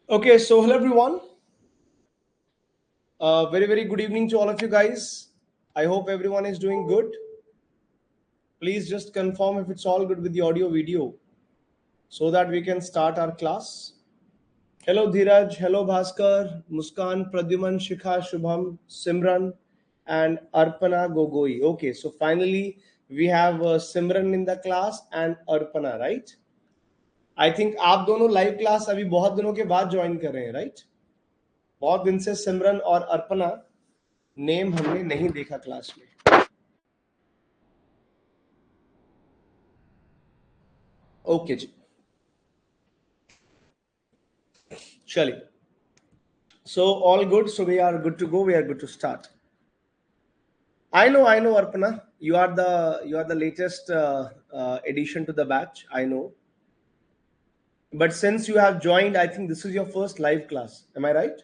Okay, so hello everyone. Very good evening to all of you guys. I hope everyone is doing good. Please just confirm if it's all good with the audio video so that we can start our class. Hello Dhiraj, hello Bhaskar, Muskan, Pradyuman, Shikha, Shubham, Simran, and Arpana Gogoi. Okay, so finally we have Simran in the class and Arpana, right? I think आप दोनों live class अभी बहुत दिनों के बाद join कर रहे हैं, राइट? बहुत दिन से सिमरन और अर्पणा नेम हमने नहीं देखा क्लास में. ओके जी, चलिए. So all good. So we are good to go. We are good to start. I know, Arpana. You are the latest addition to the batch. I know. But since you have joined, I think this is your first live class. Am I right?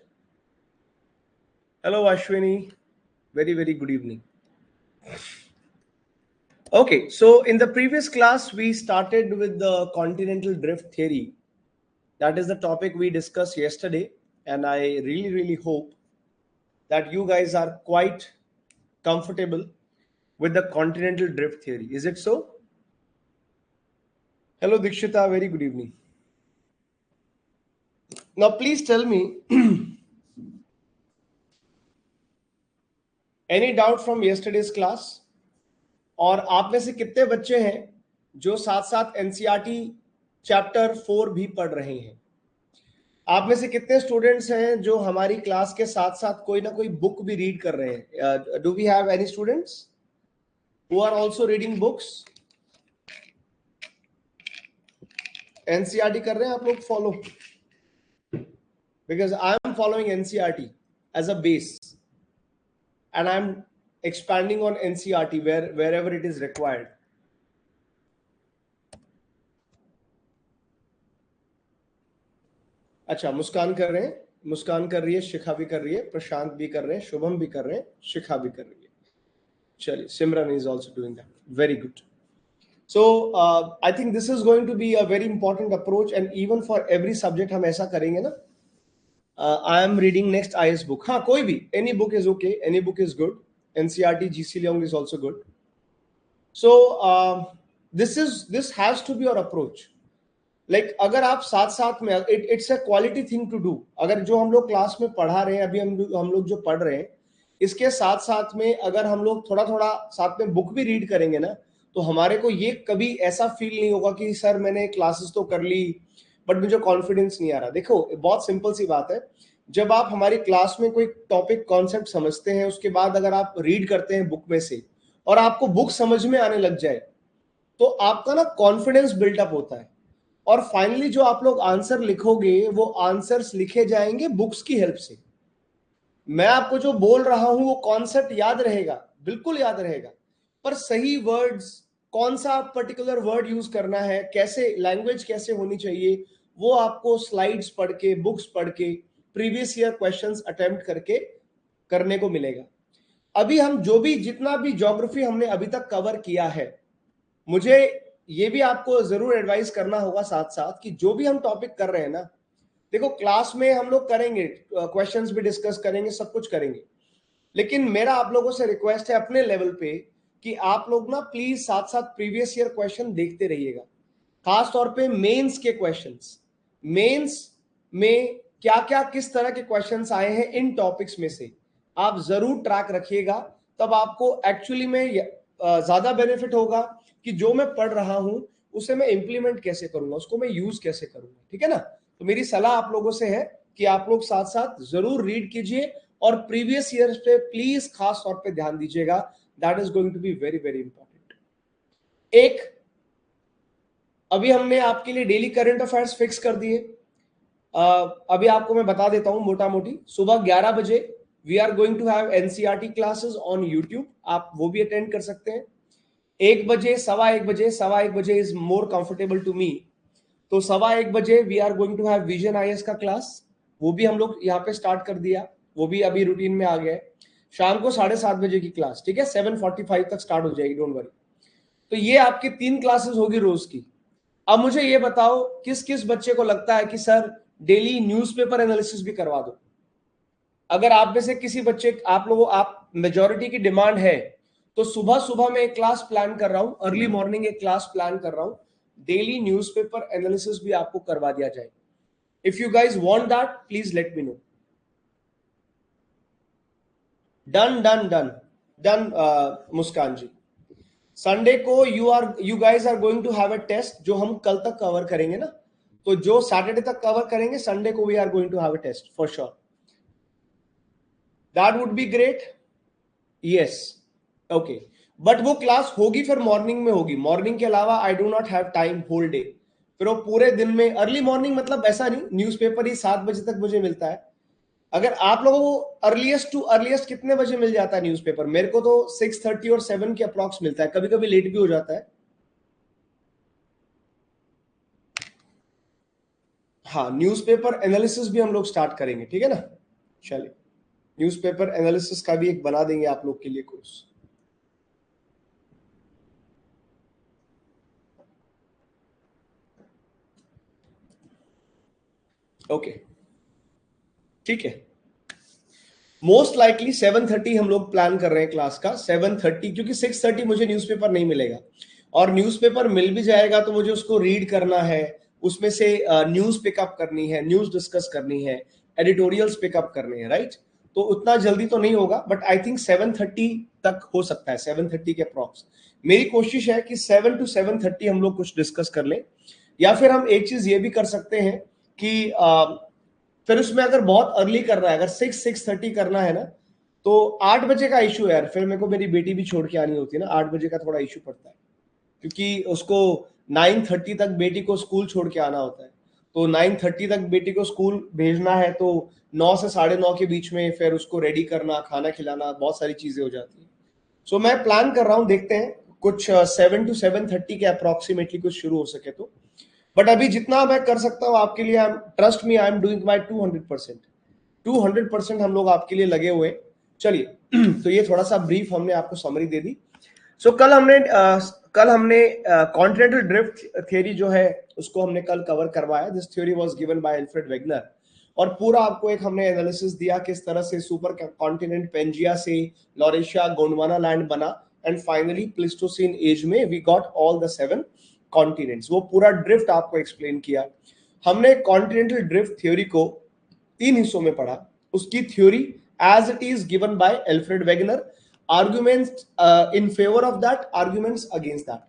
Hello, Ashwini. Very good evening. Okay, so in the previous class, we started with the continental drift theory. That is the topic we discussed yesterday. And I really hope that you guys are quite comfortable with the continental drift theory. Is it so? Hello, Dikshita. Very good evening. Now, please tell me any doubt from yesterday's class? और आप में से कितने बच्चे हैं जो साथ साथ एनसीईआरटी चैप्टर 4 भी पढ़ रहे हैं। आप में से कितने स्टूडेंट्स हैं जो हमारी क्लास के साथ साथ कोई ना कोई बुक भी रीड कर रहे हैं? Do we have any students who are also reading books? NCERT कर रहे हैं आप लोग follow? Because I am following NCERT as a base and I'm expanding on NCERT wherever it is required. अच्छा, मुस्कान कर रहे हैं, मुस्कान कर रही है, शिखा भी कर रही है, प्रशांत भी कर रहे हैं, शुभम भी कर रहे हैं, शिखा भी कर रही है। चलिए, सिमरन is also doing that. Very good. So I think this is going to be a very important approach, and even for every subject हम ऐसा करेंगे ना. I am reading next IS book. हाँ, कोई भी, any book is okay, any book is good. NCERT GC Leong is also good. So this has to be your approach. Like अगर आप साथ साथ में it's a quality thing to do. अगर जो हम लोग क्लास में पढ़ा रहे हैं अभी, हम लोग जो पढ़ रहे हैं, इसके साथ साथ में अगर हम लोग थोड़ा थोड़ा साथ में बुक भी रीड करेंगे ना, तो हमारे को ये कभी ऐसा फील नहीं होगा कि सर मैंने क्लासेस तो कर ली बट मुझे कॉन्फिडेंस नहीं आ रहा. देखो, बहुत सिंपल सी बात है. जब आप हमारी क्लास में कोई टॉपिक कॉन्सेप्ट समझते हैं, उसके बाद अगर आप रीड करते हैं बुक में से और आपको बुक समझ में आने लग जाए, तो आपका ना कॉन्फिडेंस बिल्टअप होता है. और फाइनली जो आप लोग आंसर लिखोगे, वो आंसर्स लिखे जाएंगे बुक्स की हेल्प से. मैं आपको जो बोल रहा हूं वो कॉन्सेप्ट याद रहेगा, बिल्कुल याद रहेगा, पर सही वर्ड्स, कौन सा पर्टिकुलर वर्ड यूज करना है, कैसे लैंग्वेज कैसे होनी चाहिए, वो आपको स्लाइड्स पढ़ के, बुक्स पढ़ के, प्रीवियस ईयर क्वेश्चंस अटेम्प्ट करके करने को मिलेगा. अभी हम जो भी जितना भी ज्योग्राफी हमने अभी तक कवर किया है, मुझे ये भी आपको जरूर एडवाइस करना होगा साथ साथ कि जो भी हम टॉपिक कर रहे हैं ना, देखो क्लास में हम लोग करेंगे, क्वेश्चंस भी डिस्कस करेंगे, सब कुछ करेंगे, लेकिन मेरा आप लोगों से रिक्वेस्ट है अपने लेवल पे कि आप लोग ना प्लीज साथ साथ प्रीवियस ईयर क्वेश्चन देखते रहिएगा. खास तौर पे मेंस के क्वेश्चंस, मेंस में क्या क्या किस तरह के क्वेश्चंस आए हैं इन टॉपिक्स में से आप जरूर ट्रैक रखिएगा. तब आपको एक्चुअली में ज्यादा बेनिफिट होगा कि जो मैं पढ़ रहा हूं उसे मैं इंप्लीमेंट कैसे करूंगा, उसको मैं यूज कैसे करूंगा. ठीक है ना? तो मेरी सलाह आप लोगों से है कि आप लोग साथ साथ जरूर रीड कीजिए और प्रीवियस ईयर पे प्लीज खास तौर पे ध्यान दीजिएगा. That is going to be very very important. एक, अभी हमने आपके लिए डेली करंट अफेयर्स फिक्स कर दिए. अभी आपको मैं बता देता हूं मोटा मोटी. सुबह 11 बजे we are going to have NCERT classes on YouTube, आप वो भी अटेंड कर सकते हैं. 1 बजे, सवा 1 बजे is more comfortable to me, तो सवा 1 बजे we are going to have Vision IAS का क्लास, वो भी हम लोग यहाँ पे स्टार्ट कर दिया, वो भी अभी रूटीन में आ गया है. शाम को 7:30 बजे की क्लास, ठीक है, 7:45 तक स्टार्ट हो जाएगी, डोंट वरी. तो ये आपकी 3 क्लासेस होगी रोज की. अब मुझे ये बताओ किस किस बच्चे को लगता है कि सर डेली न्यूज़पेपर एनालिसिस भी करवा दो. अगर आप में से किसी बच्चे, आप लोगों, आप मेजॉरिटी की डिमांड है, तो सुबह सुबह मैं एक क्लास प्लान कर रहा हूं, अर्ली मॉर्निंग एक क्लास प्लान कर रहा हूं, डेली न्यूज़पेपर एनालिसिस भी आपको करवा दिया जाए. If you guys want that please let me know. Done done done done. Muskan ji, Sunday को you guys are going to have a test जो हम कल तक कवर करेंगे ना, तो जो सैटरडे तक कवर करेंगे, संडे को we are going to have a test for sure. That would be great. Yes, okay. But वो क्लास होगी फिर मॉर्निंग में होगी. मॉर्निंग के अलावा I do not have time whole day. फिर वो पूरे दिन में अर्ली मॉर्निंग मतलब ऐसा नहीं, न्यूज़पेपर ही 7 बजे तक मुझे मिलता है. अगर आप लोगों को अर्लीस्ट टू अर्लीस्ट कितने बजे मिल जाता है न्यूज़पेपर? मेरे को तो 6:30 और 7 के अप्रॉक्स मिलता है, कभी कभी लेट भी हो जाता है. हाँ, न्यूज़पेपर एनालिसिस भी हम लोग स्टार्ट करेंगे, ठीक है ना? चलिए, न्यूज़पेपर एनालिसिस का भी एक बना देंगे आप लोग के लिए कोर्स. ओके, ठीक है. मोस्ट लाइकली 7:30 हम लोग प्लान कर रहे हैं क्लास का, 7:30, क्योंकि 6:30 मुझे न्यूज़पेपर नहीं मिलेगा, और न्यूज़पेपर मिल भी जाएगा तो मुझे उसको रीड करना है, उसमें से न्यूज़ पिकअप करनी है, न्यूज़ डिस्कस करनी है, एडिटोरियल्स पिकअप करने हैं, राइट? तो उतना जल्दी तो नहीं होगा, बट आई थिंक 7:30 तक हो सकता है, 7:30 के अप्रॉक्स. मेरी कोशिश है कि 7 to 7:30 हम लोग कुछ डिस्कस कर लें, या फिर हम एक चीज ये भी कर सकते हैं कि फिर उसमें अगर बहुत अर्ली करना है, अगर 6-6:30 करना है ना, तो 8 बजे का इशू है यार, फिर मेरे को मेरी बेटी भी छोड़ के आनी होती है ना, 8 बजे का थोड़ा इशू पड़ता है, क्योंकि उसको 9:30 तक बेटी को स्कूल छोड़ के आना होता है। तो 9:30 तक बेटी को स्कूल भेजना है, तो 9 से 9:30 के बीच में फिर उसको रेडी करना, खाना खिलाना, बहुत सारी चीजें हो जाती है। सो मैं प्लान कर रहा हूँ, देखते हैं कुछ 7 to 7:30 के अप्रोक्सीमेटली कुछ शुरू हो सके तो। बट अभी जितना मैं कर सकता हूँ आपके लिए, trust me, I am doing my 200%। 200% हम लोग आपके लिए लगे हुए। चलिए तो ये थोड़ा सा ब्रीफ हमने आपको समरी दे दी। सो कल हमने कॉन्टिनेंटल ड्रिफ्ट थ्योरी जो है उसको हमने कल कवर करवाया। This theory was given by Alfred Wegener, और पूरा आपको एक हमने एनालिसिस दिया किस तरह से सुपर कॉन्टिनेंट पेंजिया से लॉरेशिया गोंडवाना लैंड बना, एंड फाइनली प्लिस्टोसीन एज में we got all the 7 continents. वो पूरा ड्रिफ्ट आपको एक्सप्लेन किया। हमने कॉन्टिनेंटल ड्रिफ्ट थ्योरी को 3 हिस्सों में पढ़ा। उसकी theory as it is given by Alfred Wegener, arguments in favour of that, arguments against that.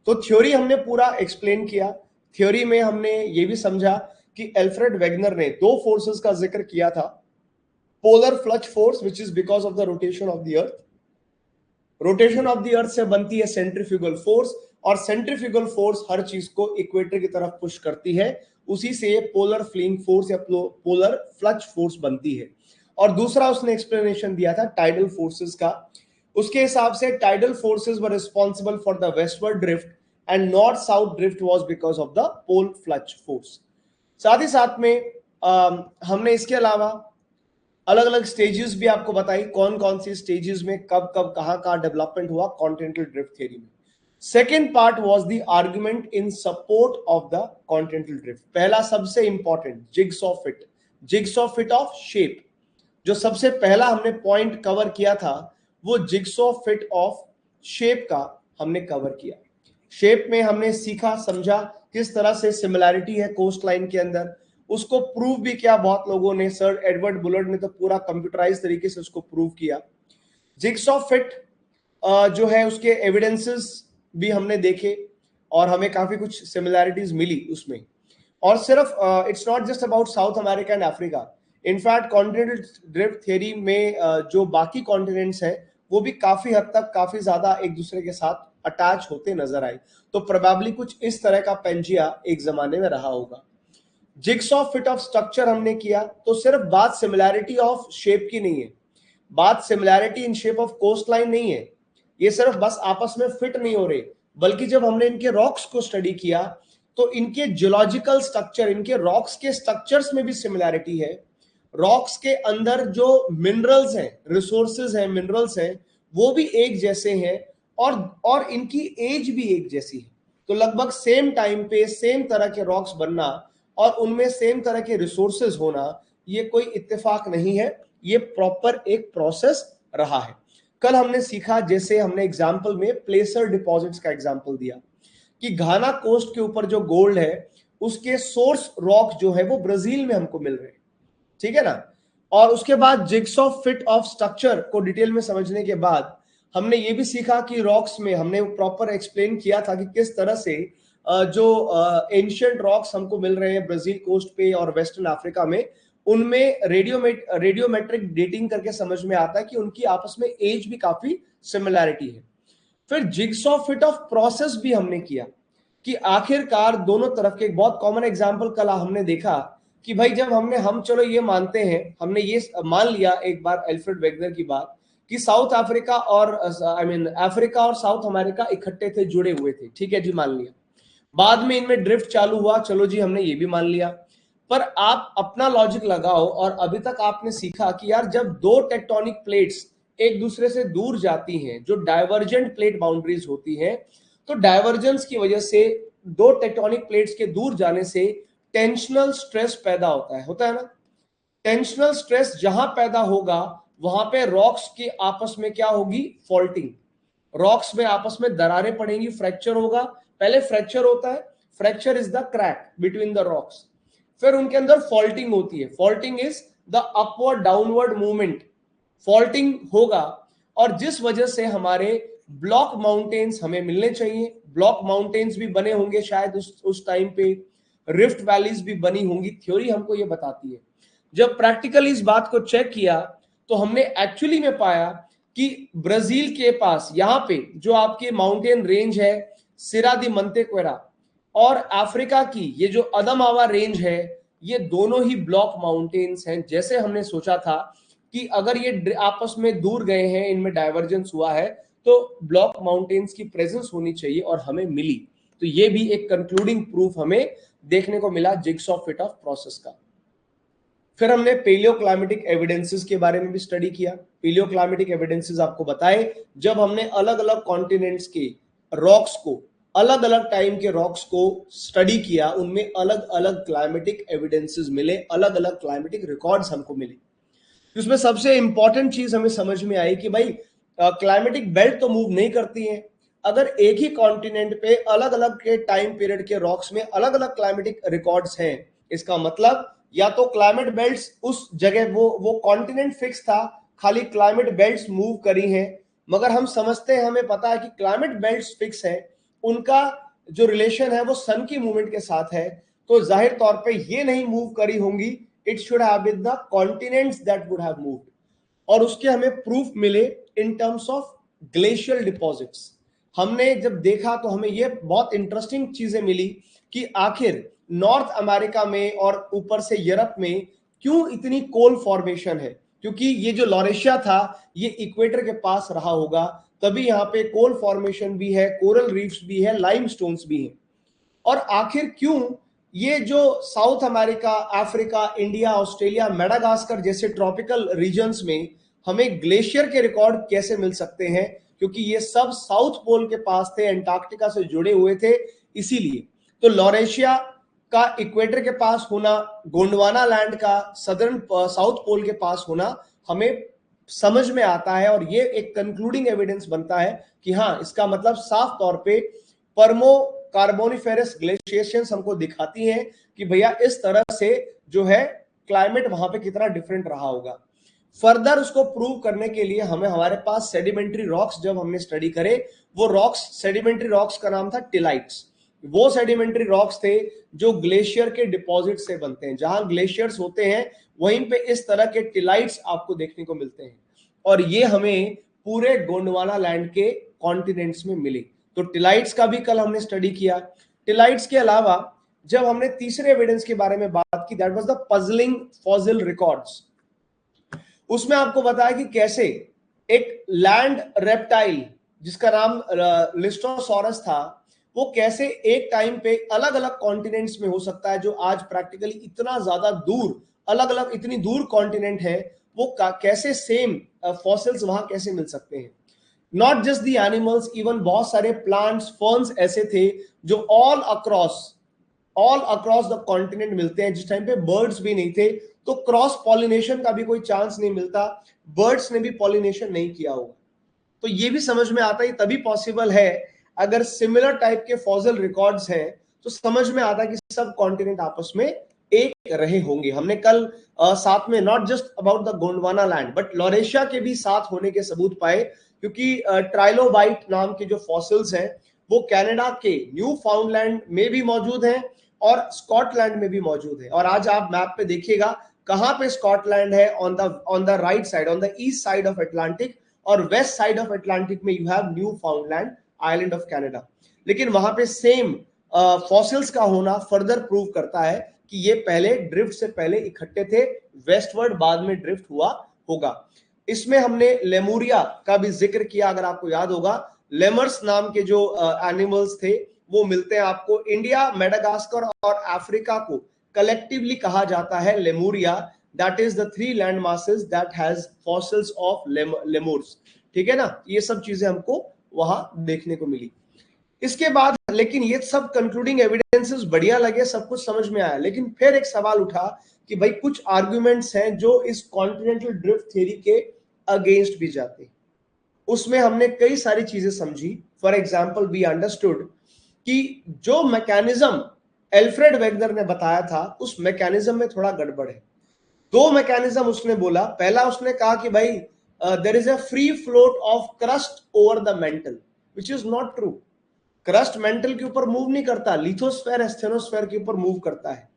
तो थ्योरी हमने पूरा एक्सप्लेन किया। थ्योरी में हमने ये भी समझा कि एल्फ्रेड वेगनर ने 2 फोर्सेस का जिक्र किया था। Polar flucht force which is because of the rotation of the earth, rotation of the earth से बनती है सेंट्रीफ्यूगल फोर्स, और सेंट्रीफ्यूगल फोर्स हर चीज को इक्वेटर की तरफ पुश करती है, उसी से पोलर फ्लिंग फोर्स या पोलर फ्लच फोर्स बनती है। और दूसरा उसने एक्सप्लेनेशन दिया था टाइडल फोर्सेस का। उसके हिसाब से tidal forces were responsible for the westward drift and north south drift was because of the pole flucht force. साथ ही साथ में हमने इसके अलावा अलग अलग स्टेजेस भी आपको बताई, कौन कौन सी स्टेजेस में कब कब कहां डेवलपमेंट हुआ कॉन्टिनेंटल ड्रिफ्ट थ्योरी में। Second part was the argument in support of the continental drift. पहला सबसे important jigsaw fit, jigsaw fit of shape. जो सबसे पहला हमने पॉइंट कवर किया था वो जिग्सॉ फिट ऑफ शेप का हमने कवर किया। शेप में हमने सीखा समझा किस तरह से सिमिलैरिटी है कोस्ट लाइन के अंदर, उसको प्रूव भी किया बहुत लोगों ने। सर एडवर्ड बुलर्ड ने तो पूरा कंप्यूटराइज तरीके से उसको प्रूव किया। जिग्सॉ फिट जो है उसके एविडेंसेस भी हमने देखे और हमें काफी कुछ सिमिलैरिटीज मिली उसमें। और सिर्फ it's not just about south America and Africa, in fact continental drift theory में जो बाकी कॉन्टिनेंट्स हैं वो भी काफी हद तक काफी ज्यादा एक दूसरे के साथ अटैच होते नजर आए। तो प्रोबेबली कुछ इस तरह का पेंजिया एक जमाने में रहा होगा। जिग्सॉ फिट ऑफ स्ट्रक्चर हमने किया, तो सिर्फ बात सिमिलैरिटी ऑफ शेप की नहीं है, बात similarity in shape of coastline नहीं है, ये सिर्फ बस आपस में फिट नहीं हो रहे, बल्कि जब हमने इनके रॉक्स को स्टडी किया तो इनके जियोलॉजिकल स्ट्रक्चर, इनके रॉक्स के स्ट्रक्चर्स में भी सिमिलैरिटी है। रॉक्स के अंदर जो मिनरल्स हैं, रिसोर्सेज हैं, मिनरल्स हैं, वो भी एक जैसे हैं, और इनकी एज भी एक जैसी है। तो लगभग सेम टाइम पे सेम तरह के रॉक्स बनना और उनमें सेम तरह के रिसोर्सेज होना, ये कोई इत्तेफाक नहीं है, ये प्रॉपर एक प्रोसेस रहा है। कल हमने सीखा, जैसे हमने एग्जाम्पल में प्लेसर डिपॉजिट्स का एग्जाम्पल दिया कि घाना कोस्ट के ऊपर जो गोल्ड है उसके सोर्स रॉक जो है वो ब्राजील में हमको मिल रहे हैं, ठीक है ना। और उसके बाद जिग्सॉ फिट ऑफ स्ट्रक्चर को डिटेल में समझने के बाद हमने ये भी सीखा कि रॉक्स में हमने प्रॉपर एक्सप्लेन किया था कि किस तरह से जो एंशिएंट रॉक्स हमको मिल रहे हैं ब्राजील कोस्ट पे और वेस्टर्न अफ्रीका में, उनमें रेडियोमेट्रिक डेटिंग करके समझ में आता है कि उनकी आपस में एज भी काफी सिमिलैरिटी है। फिर जिग्सॉ फिट ऑफ प्रोसेस भी हमने किया कि आखिरकार दोनों तरफ के, एक बहुत कॉमन एग्जांपल कल हमने देखा कि भाई जब हम चलो ये मानते हैं, हमने ये मान लिया एक बार एल्फ्रेड वेगनर की बात कि साउथ अफ्रीका और अफ्रीका और साउथ अमेरिका इकट्ठे थे, जुड़े हुए थे, ठीक है जी, मान लिया। बाद में इनमें ड्रिफ्ट चालू हुआ, चलो जी हमने ये भी मान लिया। पर आप अपना लॉजिक लगाओ, और अभी तक आपने सीखा कि यार जब दो टेक्टोनिक प्लेट्स एक दूसरे से दूर जाती हैं, जो डाइवर्जेंट प्लेट बाउंड्रीज होती हैं, तो डाइवर्जेंस की वजह से दो टेक्टोनिक प्लेट्स के दूर जाने से टेंशनल स्ट्रेस पैदा होता है ना। टेंशनल स्ट्रेस जहां पैदा होगा वहां पे रॉक्स के आपस में क्या होगी, फॉल्टिंग। रॉक्स में आपस में दरारें पड़ेंगी, फ्रैक्चर होगा। पहले फ्रैक्चर होता है, fracture is the crack between the rocks. फिर उनके अंदर फॉल्टिंग होती है, faulting is the upward downward movement, faulting होगा। और जिस वजह से हमारे ब्लॉक माउंटेन्स हमें मिलने चाहिए। ब्लॉक माउंटेन्स भी बने होंगे शायद उस टाइम पे, रिफ्ट वैलीज भी बनी होंगी, थ्योरी हमको ये बताती है। जब प्रैक्टिकली इस बात को चेक किया तो हमने एक्चुअली में पाया कि ब्राजील के पास यहाँ पे जो आपके माउंटेन रेंज है सिरा दी मंतेक्वेरा, और अफ्रीका की ये जो अदमावा रेंज है, ये दोनों ही ब्लॉक माउंटेन्स हैं। जैसे हमने सोचा था कि अगर ये आपस में दूर गए हैं, इनमें डाइवर्जेंस हुआ है, तो ब्लॉक माउंटेन्स की प्रेजेंस होनी चाहिए, और हमें मिली। तो ये भी एक कंक्लूडिंग प्रूफ हमें देखने को मिला जिग्सॉ फिट ऑफ प्रोसेस का। फिर हमने पेलियो क्लाइमेटिक एविडेंसेस के बारे में भी स्टडी किया। पेलियो क्लाइमेटिक एविडेंसेस आपको बताए, जब हमने अलग अलग कॉन्टिनेंट्स के रॉक्स को, अलग अलग टाइम के रॉक्स को स्टडी किया, उनमें अलग अलग क्लाइमेटिक एविडेंसेस मिले, अलग अलग क्लाइमेटिक रिकॉर्ड्स हमको मिले। उसमें सबसे इंपॉर्टेंट चीज हमें समझ में आई कि भाई क्लाइमेटिक बेल्ट तो मूव नहीं करती है। अगर एक ही कॉन्टिनेंट पे अलग अलग के टाइम पीरियड के रॉक्स में अलग अलग क्लाइमेटिक रिकॉर्ड्स हैं, इसका मतलब या तो क्लाइमेट बेल्ट्स उस जगह वो कॉन्टिनेंट फिक्स था, खाली क्लाइमेट बेल्ट्स मूव करी हैं। मगर हम समझते हैं, हमें पता है कि क्लाइमेट बेल्ट्स फिक्स है, उनका जो रिलेशन है वो सन की मूवमेंट के साथ है, तो जाहिर तौर पे ये नहीं मूव करी होंगी। It should have been the continents that would have moved. और उसके हमें प्रूफ मिले in terms of glacial deposits. हमने जब देखा तो हमें ये बहुत इंटरेस्टिंग चीजें मिली कि आखिर नॉर्थ अमेरिका में और ऊपर से यूरोप में क्यों इतनी कोल फॉर्मेशन है। क्योंकि ये जो लॉरेशिया था ये इक्वेटर के पास रहा होगा, तभी यहाँ पे कोल फॉर्मेशन भी है, कोरल रीफ्स भी है, लाइमस्टोन्स भी है। और आखिर क्यों ये जो south America, Africa, India, Australia, Madagascar जैसे ट्रॉपिकल रीजन्स में हमें ग्लेशियर के रिकॉर्ड कैसे मिल सकते हैं, क्योंकि ये सब साउथ पोल के पास थे, एंटार्क्टिका से जुड़े हुए थे। इसीलिए तो लॉरेशिया का इक्वेटर के पास होना, गोंडवाना लैंड का सदर्न साउथ पोल के पास होना हमें समझ में आता है, और ये एक कंक्लूडिंग एविडेंस बनता है कि हाँ, इसका मतलब साफ तौर पे पर्मो कार्बोनिफेरस ग्लेशिएशंस हमको दिखाती हैं कि भैया इस तरह से जो है क्लाइमेट वहां पे कितना डिफरेंट रहा होगा। फर्दर उसको प्रूव करने के लिए हमें, हमारे पास सेडिमेंट्री रॉक्स जब हमने स्टडी करे, वो रॉक्स, सेडिमेंट्री रॉक्स का नाम था टिलाइट्स। वो सेडिमेंट्री रॉक्स थे जो ग्लेशियर के डिपॉजिट से बनते हैं। जहां ग्लेशियर्स होते हैं वहीं पे इस तरह के टिलाइट्स आपको देखने को मिलते हैं, और ये हमें पूरे गोंडवाना लैंड के कॉन्टिनेंट्स में मिली। तो टिलाइट्स का भी कल हमने स्टडी किया। टिलाइट्स के अलावा जब हमने तीसरे एविडेंस के बारे में बात की, that was the puzzling fossil records. उसमें आपको बताया कि कैसे एक लैंड रेप्टाइल जिसका नाम लिस्टोसॉरस था, वो कैसे एक टाइम पे अलग अलग कॉन्टिनेंट्स में हो सकता है, जो आज प्रैक्टिकली इतना ज्यादा दूर, अलग अलग इतनी दूर कॉन्टिनेंट है, वो कैसे सेम फॉसिल्स वहां कैसे मिल सकते हैं। Not just the animals, even बहुत सारे प्लांट्स, फर्न्स ऐसे थे जो ऑल अक्रॉस द कॉन्टिनेंट मिलते हैं, जिस टाइम पे बर्ड्स भी नहीं थे। तो क्रॉस पॉलिनेशन का भी कोई चांस नहीं मिलता, बर्ड्स ने भी पॉलिनेशन नहीं किया होगा। तो ये भी समझ में आता है, तभी पॉसिबल है अगर सिमिलर टाइप के फॉसिल रिकॉर्ड्स हैं, तो समझ में आता है कि सब कॉन्टिनेंट आपस में एक रहे होंगे। हमने कल साथ में not just about the Gondwana land but Laurasia के भी साथ होने के सबूत पाए, क्योंकि ट्राइलोबाइट नाम के जो फॉसिल्स हैं वो कनाडा के न्यू फाउंडलैंड में भी मौजूद हैं और स्कॉटलैंड में भी मौजूद है। और आज आप मैप पे देखिएगा कहां पे स्कॉटलैंड है, on the right side, on the east side of Atlantic, और वेस्ट साइड ऑफ अटलांटिक में you have new फाउंडलैंड, island of Canada. लेकिन वहां पे सेम फॉसिल्स का होना फर्दर प्रूव करता है कि ये पहले ड्रिफ्ट से पहले इकट्ठे थे, वेस्टवर्ड बाद में ड्रिफ्ट हुआ होगा। इसमें हमने लेमुरिया का भी जिक्र किया, अगर आपको याद होगा, लेमर्स नाम के जो एनिमल्स थे वो मिलते हैं आपको। इंडिया, मेडागास्कर और अफ्रीका को कलेक्टिवली कहा जाता है Lemuria, that is the 3 land masses that has fossils of lemurs. ठीक है ना, ये सब चीजें हमको वहां देखने को मिली। इसके बाद लेकिन ये सब कंक्लूडिंग एविडेंसेस बढ़िया लगे, सब कुछ समझ में आया, लेकिन फिर एक सवाल उठा कि भाई कुछ आर्गुमेंट्स हैं जो इस कॉन्टिनेंटल ड्रिफ्ट थ्योरी के अगेंस्ट भी जाते हैं। उसमें हमने कई सारी चीजें समझी। फॉर एग्जाम्पल वी अंडरस्टूड कि जो मैकेनिज्म एल्फ्रेड वेगनर ने बताया था उस मैकेनिज्म में थोड़ा गड़बड़ है। 2 मैकेनिज्म उसने बोला। पहला उसने कहा कि भाई there is a free float of crust over the mantle, which is not true. Crust mantle के ऊपर मूव नहीं करता, लिथोस्फेयर एस्थेनोस्फेयर के ऊपर मूव करता है।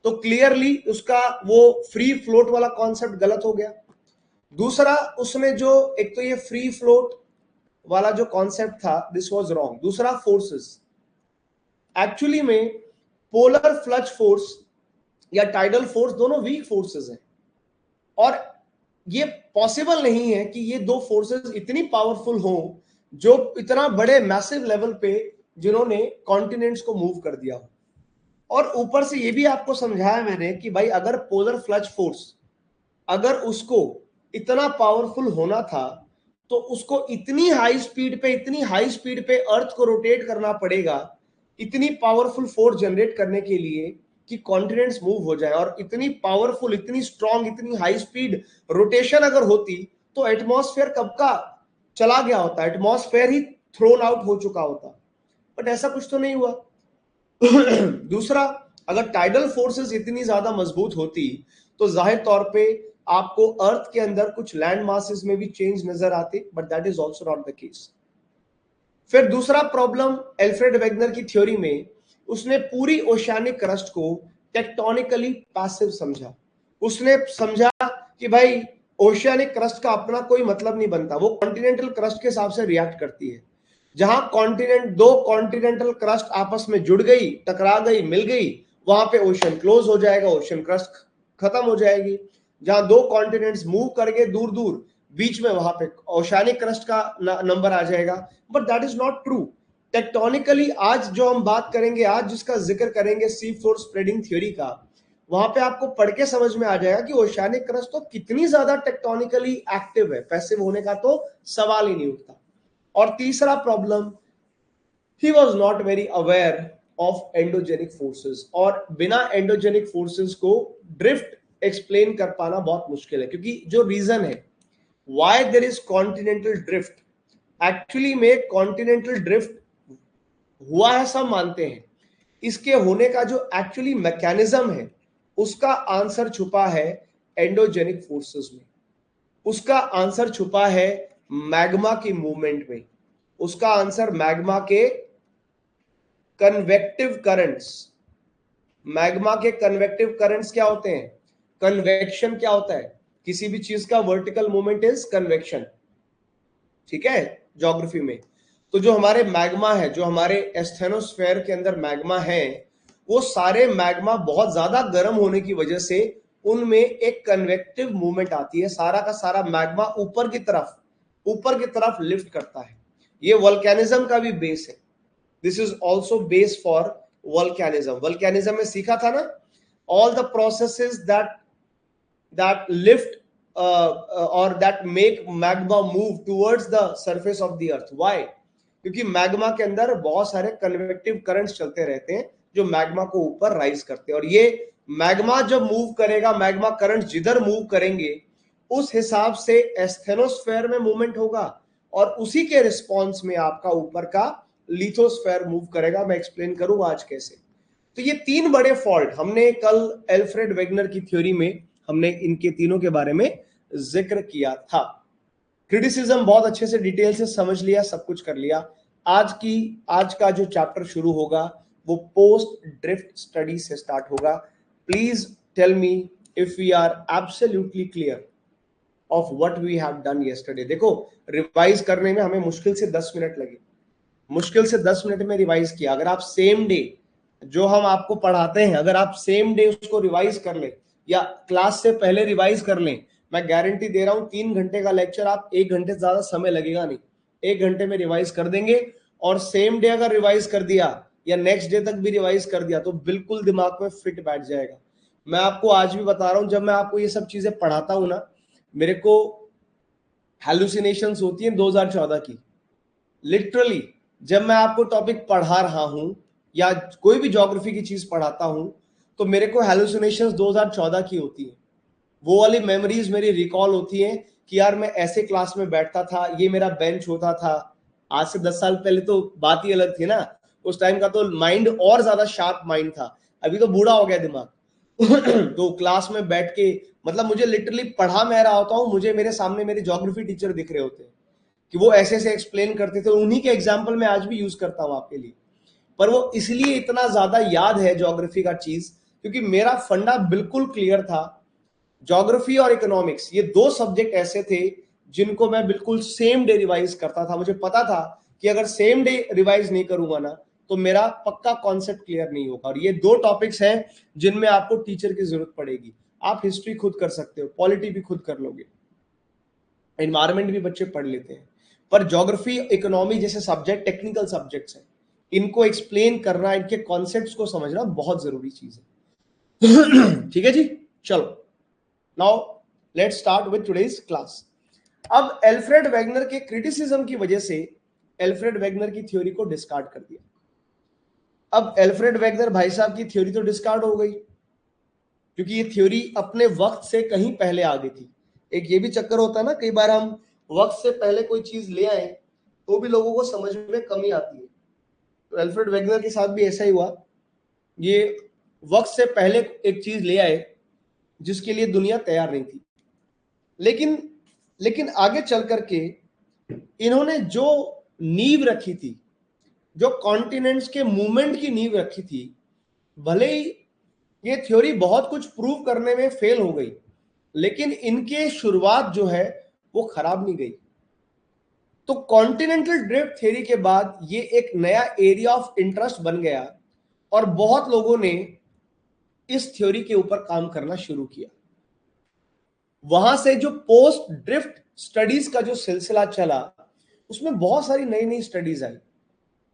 तो क्लियरली उसका वो फ्री फ्लोट वाला कॉन्सेप्ट गलत हो गया। दूसरा, उसने जो एक तो ये फ्री फ्लोट वाला जो कॉन्सेप्ट था, दिस वाज रॉन्ग। दूसरा, फोर्सेस, एक्चुअली में पोलर फ्लच फोर्स या टाइडल फोर्स दोनों वीक फोर्सेस हैं, और ये पॉसिबल नहीं है कि ये दो फोर्सेस इतनी पावरफुल हो जो इतना बड़े मैसिव लेवल पे जिन्होंने कॉन्टिनेंट्स को मूव कर दिया हो। और ऊपर से ये भी आपको समझाया मैंने कि भाई अगर पोलर फ्लच फोर्स अगर उसको इतना पावरफुल होना था तो उसको इतनी हाई स्पीड पे अर्थ को रोटेट करना पड़ेगा, इतनी पावरफुल फोर्स जनरेट करने के लिए कि कॉन्टिनेंट्स मूव हो जाए। और इतनी पावरफुल, इतनी स्ट्रांग, इतनी हाई स्पीड रोटेशन अगर होती तो एटमॉस्फेयर कब का चला गया होता, एटमॉस्फेयर ही थ्रोन आउट हो चुका होता। बट ऐसा कुछ तो नहीं हुआ। दूसरा, अगर टाइडल फोर्सेस इतनी ज्यादा मजबूत होती तो जाहिर तौर पे आपको अर्थ के अंदर कुछ लैंड मासेस में भी चेंज नजर आते, but that is also not the case. फिर दूसरा प्रॉब्लम एल्फ्रेड वेगनर की थ्योरी में, उसने पूरी ओशियानिक क्रस्ट को टेक्टोनिकली पैसिव समझा। उसने समझा कि भाई ओशियानिक क्रस्ट का अपना कोई मतलब नहीं बनता, वो कॉन्टिनेंटल क्रस्ट के हिसाब से रिएक्ट करती है। जहां दो कॉन्टिनेंटल क्रस्ट आपस में जुड़ गई, टकरा गई, मिल गई, वहां पे ओशन क्लोज हो जाएगा, ओशन क्रस्ट खत्म हो जाएगी। जहां दो कॉन्टिनेंट्स मूव करके दूर दूर, बीच में वहां पे ओशियानिक क्रस्ट का नंबर आ जाएगा। But that is not true. Tectonically आज जो हम बात करेंगे, आज जिसका जिक्र करेंगे सी फ्लोर स्प्रेडिंग थ्योरी का, वहां पे आपको पढ़ के समझ में आ जाएगा कि ओशियानिक क्रस्ट तो कितनी ज्यादा टेक्टोनिकली एक्टिव है, पैसिव होने का तो सवाल ही नहीं उठता। और तीसरा problem, he was not very aware of endogenic forces, और बिना एंडोजेनिक फोर्सेस को ड्रिफ्ट एक्सप्लेन कर पाना बहुत मुश्किल है। क्योंकि जो रीजन है why there is continental drift, actually में कॉन्टिनेंटल ड्रिफ्ट हुआ है सब मानते हैं, इसके होने का जो एक्चुअली मैकेनिज्म है उसका आंसर छुपा है एंडोजेनिक फोर्सेस में, उसका आंसर छुपा है मैग्मा की मूवमेंट में, उसका आंसर मैग्मा के कन्वेक्टिव करंट्स। मैग्मा के कन्वेक्टिव करंट्स क्या होते हैं? कन्वेक्शन क्या होता है? किसी भी चीज का वर्टिकल मूवमेंट इज कन्वेक्शन, ठीक है, ज्योग्राफी में। तो जो हमारे मैग्मा है, जो हमारे एस्थेनोस्फेयर के अंदर मैग्मा है, वो सारे मैग्मा बहुत ज्यादा गर्म होने की वजह से उनमें एक कन्वेक्टिव मूवमेंट आती है, सारा का सारा मैग्मा ऊपर की तरफ लिफ्ट करता है। ये वोल्केनिज्म का भी बेस है। This is also base for volcanism. Volcanism में सीखा था ना, all the processes that lift or that make magma move towards the surface of the earth. Why? क्योंकि मैग्मा के अंदर बहुत सारे कन्वेक्टिव करंट्स चलते रहते हैं जो मैग्मा को ऊपर राइज करते हैं। और ये मैग्मा जब मूव करेगा, मैग्मा करंट जिधर मूव करेंगे उस हिसाब से एस्थेनोस्फेयर में मूवमेंट होगा, और उसी के रिस्पॉन्स में आपका ऊपर का लिथोस्फेयर मूव करेगा। मैं एक्सप्लेन करूंगा आज कैसे। तो ये तीन बड़े फॉल्ट हमने कल एल्फ्रेड वेगनर की थ्योरी में हमने इनके तीनों के बारे में जिक्र किया था। क्रिटिसिज्म बहुत अच्छे से डिटेल से समझ लिया, सब कुछ कर लिया। आज का जो चैप्टर शुरू होगा वो पोस्ट ड्रिफ्ट स्टडी से स्टार्ट होगा। Please tell me if we are absolutely clear of what we have done yesterday. देखो, रिवाइज करने में हमें मुश्किल से 10 मिनट लगे, मुश्किल से 10 मिनट में रिवाइज किया। अगर आप सेम डे जो हम आपको पढ़ाते हैं, अगर आप सेम डे उसको रिवाइज कर लें या क्लास से पहले रिवाइज कर लें, मैं गारंटी दे रहा हूं 3 घंटे का लेक्चर आप 1 घंटे से ज्यादा समय लगेगा नहीं, 1 घंटे में रिवाइज कर देंगे। और सेम डे अगर रिवाइज कर दिया या नेक्स्ट डे तक भी रिवाइज कर दिया तो बिल्कुल दिमाग में फिट बैठ जाएगा। मैं आपको आज भी बता रहा हूं, जब मैं आपको ये सब चीजें पढ़ाता हूं ना, मेरे को हेलुसिनेशंस होती हैं 2014 की। लिटरली जब मैं आपको टॉपिक पढ़ा रहा हूं या कोई भी ज्योग्राफी की चीज पढ़ाता हूं तो मेरे को हेलुसिनेशंस 2014 की होती है। वो वाली मेमोरीज मेरी रिकॉल होती हैं कि यार मैं ऐसे क्लास में बैठता था, ये मेरा बेंच होता था। आज से 10 साल पहले तो बात ही अलग थी ना, उस टाइम का तो माइंड और ज्यादा शार्प माइंड था, अभी तो बूढ़ा हो गया दिमाग। तो क्लास में बैठ के, मतलब मुझे लिटरली पढ़ा मैं रहा होता हूँ, मुझे मेरे सामने मेरे ज्योग्राफी टीचर दिख रहे होते हैं। कि वो ऐसे ऐसे एक्सप्लेन करते थे, उन्हीं के एग्जाम्पल मैं आज भी यूज करता हूं आपके लिए। पर वो इसलिए इतना ज्यादा याद है ज्योग्राफी का चीज, क्योंकि मेरा फंडा बिल्कुल क्लियर था। ज्योग्राफी और इकोनॉमिक्स ये दो सब्जेक्ट ऐसे थे जिनको मैं बिल्कुल सेम डे रिवाइज करता था। मुझे पता था कि अगर सेम डे रिवाइज नहीं करूंगा ना तो मेरा पक्का कॉन्सेप्ट क्लियर नहीं होगा। और ये दो टॉपिक्स हैं जिनमें आपको टीचर की जरूरत पड़ेगी। आप हिस्ट्री खुद कर सकते हो, पॉलिटी भी खुद कर लोगे, एनवायरमेंट भी बच्चे पढ़ लेते हैं, पर ज्योग्राफी इकोनॉमी जैसे सब्जेक्ट टेक्निकल सब्जेक्ट्स हैं, इनको एक्सप्लेन करना, इनके कॉन्सेप्ट्स को समझना बहुत जरूरी चीज है। ठीक है जी, चलो now let's start with today's class. अब एल्फ्रेड वेगनर के क्रिटिसिज्म की वजह से एल्फ्रेड वेगनर की थ्योरी को डिस्कार्ड कर दिया। अब एल्फ्रेड वेगनर भाई साहब की थ्योरी तो डिस्कार्ड हो गई, क्योंकि ये थ्योरी अपने वक्त से कहीं पहले आ गई थी। एक ये भी चक्कर होता है ना, कई बार हम वक्त से पहले कोई चीज ले आए तो भी लोगों को समझ में कमी आती है। तो एल्फ्रेड वेगनर के साथ भी ऐसा ही हुआ। ये वक्त से पहले एक चीज ले आए जिसके लिए दुनिया तैयार नहीं थी, लेकिन लेकिन आगे चल करके इन्होंने जो नींव रखी थी, जो कॉन्टिनेंट्स के मूवमेंट की नींव रखी थी, भले ही ये थ्योरी बहुत कुछ प्रूव करने में फेल हो गई, लेकिन इनके शुरुआत जो है वो खराब नहीं गई। तो कॉन्टिनेंटल ड्रिफ्ट थ्योरी के बाद ये एक नया एरिया ऑफ इंटरेस्ट बन गया और बहुत लोगों ने इस थ्योरी के ऊपर काम करना शुरू किया। वहां से जो पोस्ट ड्रिफ्ट स्टडीज का जो सिलसिला चला, उसमें बहुत सारी नई नई स्टडीज आई।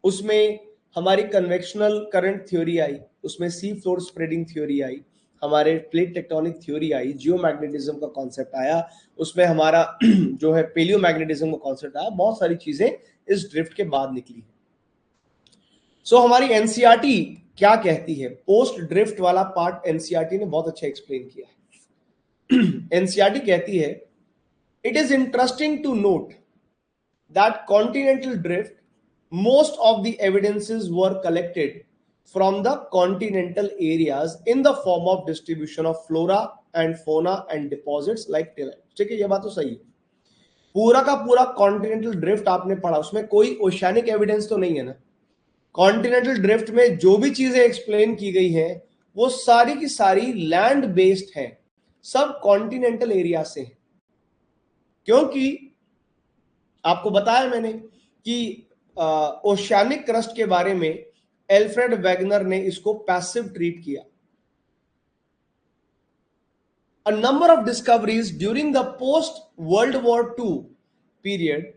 उसमें हमारी कन्वेक्शनल करंट थ्योरी आई, उसमें सी फ्लोर स्प्रेडिंग थ्योरी आई, हमारे प्लेट टेक्टोनिक थ्योरी आई, जियोमैग्नेटिज्म का कॉन्सेप्ट आया, उसमें हमारा जो है पेलियोमैग्नेटिज्म का कॉन्सेप्ट आया। बहुत सारी चीजें इस ड्रिफ्ट के बाद निकली। सो हमारी एनसीईआरटी क्या कहती है, पोस्ट ड्रिफ्ट वाला पार्ट एनसीईआरटी ने बहुत अच्छा एक्सप्लेन किया है। एनसीईआरटी कहती है, it is interesting to note that continental drift, most of the evidences were collected from the continental areas in the form of distribution of flora and fauna and deposits like tilite। ठीक है, ये बात तो सही है। पूरा का पूरा कॉन्टिनेंटल ड्रिफ्ट आपने पढ़ा, उसमें कोई ओशियानिक एविडेंस तो नहीं है ना। कॉन्टिनेंटल ड्रिफ्ट में जो भी चीजें एक्सप्लेन की गई हैं वो सारी की सारी लैंड बेस्ड है, सब कॉन्टिनेंटल एरिया से है। क्योंकि आपको बताया मैंने कि ओशियानिक क्रस्ट के बारे में एल्फ्रेड वेगनर ने इसको पैसिव ट्रीट किया। A number of discoveries during the post World War II period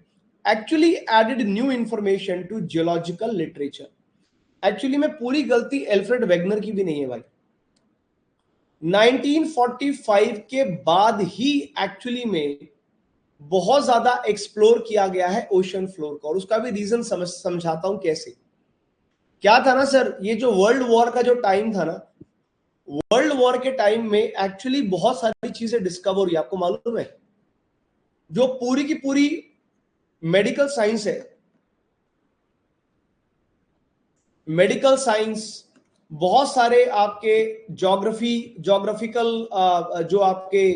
actually added new information to geological literature। Actually में पूरी गलती एल्फ्रेड वेगनर की भी नहीं है भाई। 1945 के बाद ही एक्चुअली में बहुत ज्यादा एक्सप्लोर किया गया है ओशन फ्लोर को, और उसका भी रीजन समझाता हूं कैसे। क्या था ना सर, ये जो वर्ल्ड वॉर का जो टाइम था ना, वर्ल्ड वॉर के टाइम में एक्चुअली बहुत सारी चीजें डिस्कवर हुई। आपको मालूम है, जो पूरी की पूरी मेडिकल साइंस है, मेडिकल साइंस, बहुत सारे आपके ज्योग्राफिकल जो आपके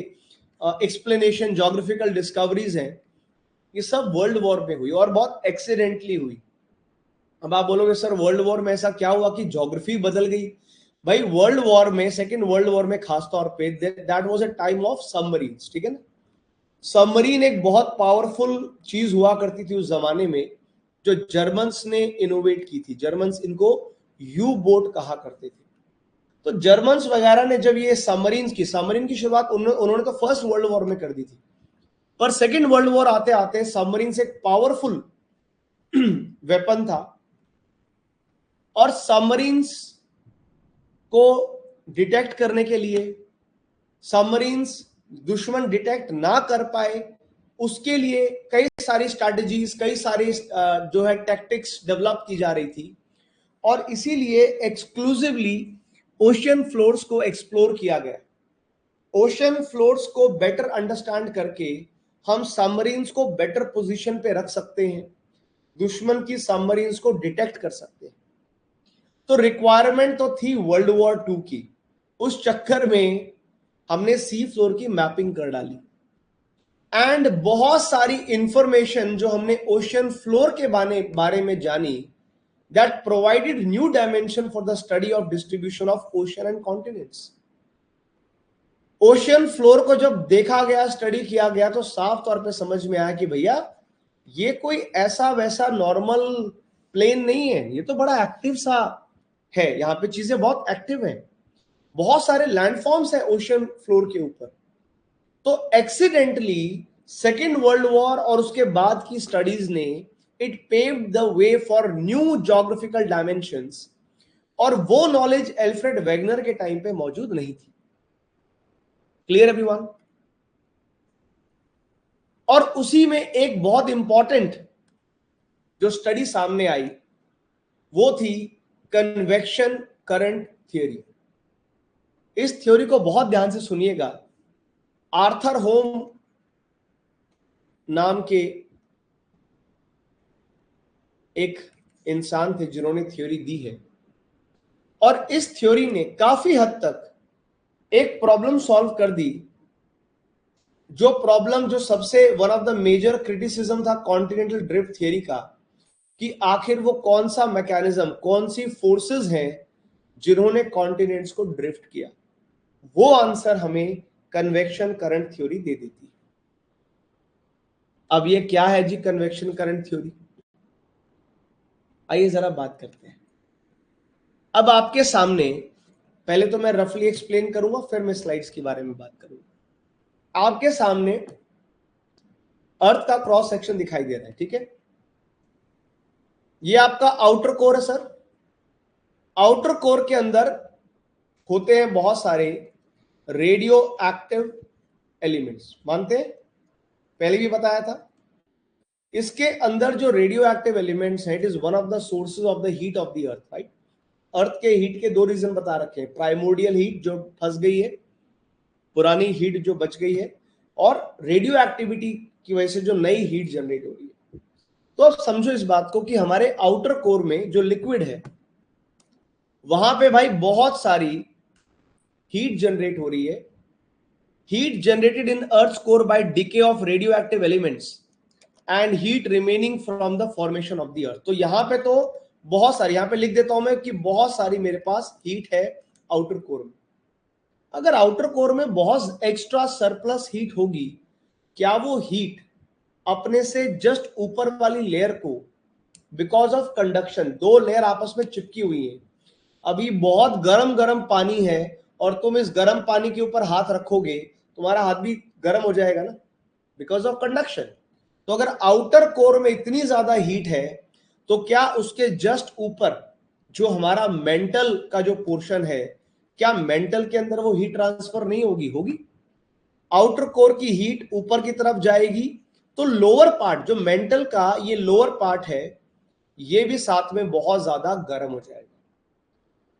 एक्सप्लेनेशन, ज्योग्राफिकल डिस्कवरीज हैं, ये सब वर्ल्ड वॉर में हुई और बहुत एक्सीडेंटली हुई। अब आप बोलोगे सर वर्ल्ड वॉर में ऐसा क्या हुआ कि ज्योग्राफी बदल गई? भाई वर्ल्ड वॉर में, सेकेंड वर्ल्ड वॉर में खास तौर पे, that was a time of submarines. ठीक है ना, सबमरीन एक बहुत पावरफुल चीज हुआ करती थी उस जमाने में, जो जर्मन्स ने इनोवेट की थी। जर्मन्स इनको यू बोट कहा करते थे। तो जर्मन्स वगैरह ने जब ये सबमरीन की शुरुआत उन्होंने तो फर्स्ट वर्ल्ड वॉर में कर दी थी, पर सेकेंड वर्ल्ड वॉर आते आते सबमरीन से एक पावरफुल वेपन था, और सबमरीन्स को डिटेक्ट करने के लिए, सबमरीन्स दुश्मन डिटेक्ट ना कर पाए उसके लिए कई सारी स्ट्रैटेजीज, कई सारी जो है टैक्टिक्स डेवलप की जा रही थी। और इसीलिए एक्सक्लूसिवली ओशियन फ्लोर्स को एक्सप्लोर किया गया। ओशियन फ्लोर्स को बेटर अंडरस्टैंड करके हम सबमरीन्स को बेटर पोजीशन पे रख सकते हैं, दुश्मन की सबमरीन्स को डिटेक्ट कर सकते हैं। तो रिक्वायरमेंट तो थी वर्ल्ड वॉर 2 की। उस चक्कर में हमने सी फ्लोर की मैपिंग कर डाली। एंड बहुत सारी इंफॉर्मेशन जो हमने ओशियन फ्लोर के बारे में जानी, that provided new dimension for the study of distribution of ocean and continents. Ocean floor को जब देखा गया, स्टडी किया गया, तो साफ तौर पे समझ में आया कि भैया ये कोई ऐसा वैसा नॉर्मल प्लेन नहीं है, ये तो बड़ा एक्टिव सा है, यहां पे चीजें बहुत एक्टिव हैं, बहुत सारे लैंडफॉर्म्स है ओशियन फ्लोर के ऊपर। तो एक्सीडेंटली सेकेंड वर्ल्ड वॉर और उसके बाद की स्टडीज ने it paved the way for new geographical dimensions, और वो नॉलेज एल्फ्रेड वेगनर के टाइम पे मौजूद नहीं थी। Clear everyone? और उसी में एक बहुत इंपॉर्टेंट जो स्टडी सामने आई वो थी कन्वेक्शन करंट थ्योरी। इस थ्योरी को बहुत ध्यान से सुनिएगा। आर्थर होम नाम के एक इंसान थे जिन्होंने थ्योरी दी है, और इस थ्योरी ने काफी हद तक एक प्रॉब्लम सॉल्व कर दी, जो प्रॉब्लम जो सबसे one of the major criticism था कॉन्टिनेंटल ड्रिफ्ट थ्योरी का, कि आखिर वो कौन सा मैकेनिज्म, कौन सी फोर्सेस हैं जिन्होंने कॉन्टिनेंट्स को ड्रिफ्ट किया। वो आंसर हमें कन्वेक्शन करंट थ्योरी दे देती है। अब ये क्या है जी कन्वेक्शन करंट थ्योरी? आइए जरा बात करते हैं। अब आपके सामने पहले तो मैं रफली एक्सप्लेन करूंगा, फिर मैं स्लाइड्स के बारे में बात करूंगा। आपके सामने अर्थ का क्रॉस सेक्शन दिखाई दे रहा है, ठीक है? ये आपका आउटर कोर है सर। आउटर कोर के अंदर होते हैं बहुत सारे रेडियो एक्टिव एलिमेंट्स, मानते हैं? पहले भी बताया था। इसके अंदर जो रेडियो एक्टिव एलिमेंट्स हैं, it is one of the sources of the heat of the earth, right? Earth के हीट के दो रीजन बता रखे हैं, प्राइमोर्डियल हीट जो फंस गई है, पुरानी हीट जो बच गई है, और रेडियो एक्टिविटी की वजह से जो नई हीट जनरेट हो रही है। तो अब समझो इस बात को कि हमारे आउटर कोर में जो लिक्विड है वहां पे भाई बहुत सारी हीट जनरेट हो रही है। Heat generated in earth core by decay of radio active elements and heat remaining from the formation of the earth. तो यहां पे तो बहुत सारी, यहां पे लिख देता हूं मैं कि बहुत सारी मेरे पास हीट है आउटर कोर में। अगर आउटर कोर में बहुत एक्स्ट्रा सरप्लस हीट होगी, क्या वो हीट अपने से जस्ट ऊपर वाली लेयर को, बिकॉज ऑफ कंडक्शन, दो लेयर आपस में चिपकी हुई है, अभी बहुत गरम गरम पानी है और तुम इस गरम पानी के ऊपर हाथ रखोगे, तुम्हारा हाथ भी गर्म हो जाएगा ना, बिकॉज ऑफ कंडक्शन। तो अगर आउटर कोर में इतनी ज्यादा हीट है, तो क्या उसके जस्ट ऊपर जो हमारा मेंटल का जो पोर्शन है, क्या मेंटल के अंदर वो हीट ट्रांसफर नहीं होगी? होगी। आउटर कोर की हीट ऊपर की तरफ जाएगी, तो लोअर पार्ट जो मेंटल का ये लोअर पार्ट है, ये भी साथ में बहुत ज्यादा गर्म हो जाएगा।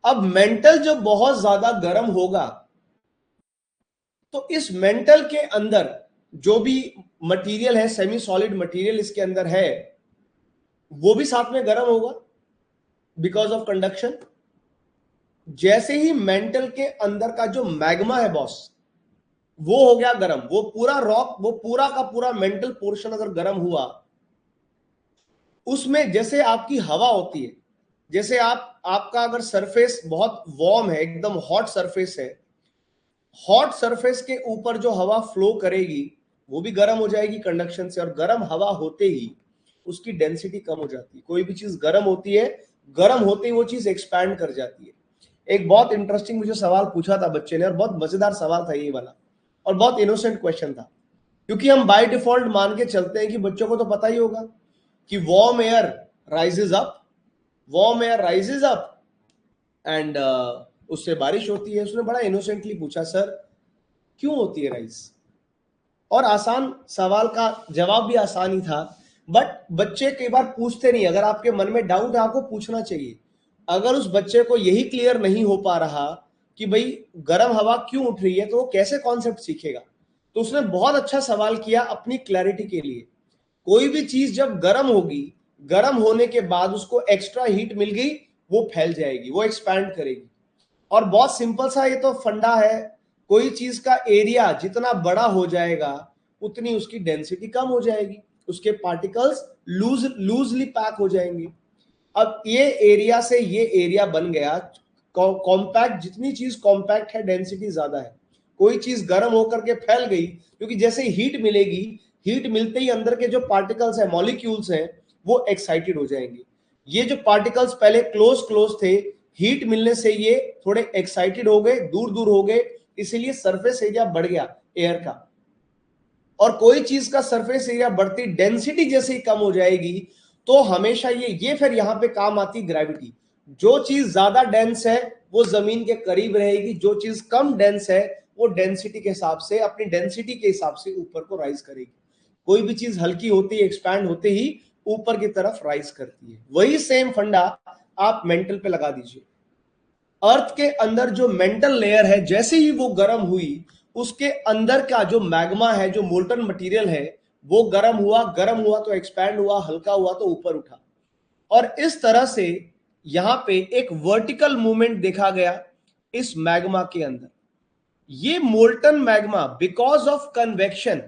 अब मेंटल जब बहुत ज्यादा गर्म होगा, तो इस मेंटल के अंदर जो भी मटेरियल है, सेमी सॉलिड मटेरियल इसके अंदर है, वो भी साथ में गर्म होगा बिकॉज ऑफ कंडक्शन। जैसे ही मेंटल के अंदर का जो मैग्मा है बॉस, वो हो गया गर्म, वो पूरा रॉक, वो पूरा का पूरा मेंटल पोर्शन अगर गर्म हुआ, उसमें जैसे आपकी हवा होती है, जैसे आपका अगर सरफेस बहुत वार्म है, एकदम हॉट सरफेस है, हॉट सरफेस के ऊपर जो हवा फ्लो करेगी वो भी गर्म हो जाएगी कंडक्शन से, और गर्म हवा होते ही उसकी डेंसिटी कम हो जाती है। कोई भी चीज गर्म होती है, गर्म होते ही वो चीज एक्सपैंड कर जाती है। एक बहुत इंटरेस्टिंग मुझे सवाल पूछा था बच्चे ने, और बहुत मजेदार सवाल था ये वाला, और बहुत इनोसेंट क्वेश्चन था, क्योंकि हम बाय डिफॉल्ट मान के चलते हैं कि बच्चों को तो पता ही होगा कि warm air rises up, warm air rises up and उससे बारिश होती है। उसने बड़ा इनोसेंटली पूछा, सर क्यों होती है राइज? और आसान सवाल का जवाब भी आसान ही था, बट बच्चे कई बार पूछते नहीं। अगर आपके मन में डाउट है, आपको पूछना चाहिए। अगर उस बच्चे को यही क्लियर नहीं हो पा रहा कि भाई गर्म हवा क्यों उठ रही है, तो वो कैसे कॉन्सेप्ट सीखेगा? तो उसने बहुत अच्छा सवाल किया अपनी क्लैरिटी के लिए। कोई भी चीज जब गर्म होगी, गर्म होने के बाद उसको एक्स्ट्रा हीट मिल गई, वो फैल जाएगी, वो एक्सपैंड करेगी। और बहुत सिंपल सा ये तो फंडा है, कोई चीज का एरिया जितना बड़ा हो जाएगा उतनी उसकी डेंसिटी कम हो जाएगी, उसके पार्टिकल्स लूजली पैक हो जाएंगे। अब ये एरिया से ये एरिया बन गया कॉम्पैक्ट। जितनी चीज कॉम्पैक्ट है डेंसिटी ज्यादा है। कोई चीज गर्म होकर के फैल गई, क्योंकि जैसे हीट मिलेगी, हीट मिलते ही अंदर के जो पार्टिकल्स है, मॉलिक्यूल्स हैं, वो एक्साइटेड हो जाएंगे। ये जो पार्टिकल्स पहले क्लोज क्लोज थे, हीट मिलने से ये थोड़े एक्साइटेड हो गए, दूर दूर हो गए, इसीलिए सरफेस एरिया बढ़ गया एयर का। और कोई चीज का सरफेस एरिया बढ़ती, डेंसिटी जैसे ही कम हो जाएगी, तो हमेशा ये फिर यहां पे काम आती ग्रेविटी। जो चीज ज्यादा डेंस है वो जमीन के करीब रहेगी, जो चीज कम डेंस है वो डेंसिटी के हिसाब से, अपनी डेंसिटी के हिसाब से ऊपर को राइज करेगी। कोई भी चीज हल्की होती है, एक्सपैंड होते ही ऊपर की तरफ राइज करती है। वही सेम फंडा आप मेंटल पे लगा दीजिए। अर्थ के अंदर जो मेंटल लेयर है, जैसे ही वो गर्म हुई, उसके अंदर का जो मैग्मा है, जो मोल्टन मटेरियल है, वो गर्म हुआ तो एक्सपैंड हुआ, हल्का हुआ तो ऊपर उठा। और इस तरह से यहां पे एक वर्टिकल मूवमेंट देखा गया इस मैग्मा के अंदर। ये molten magma because of convection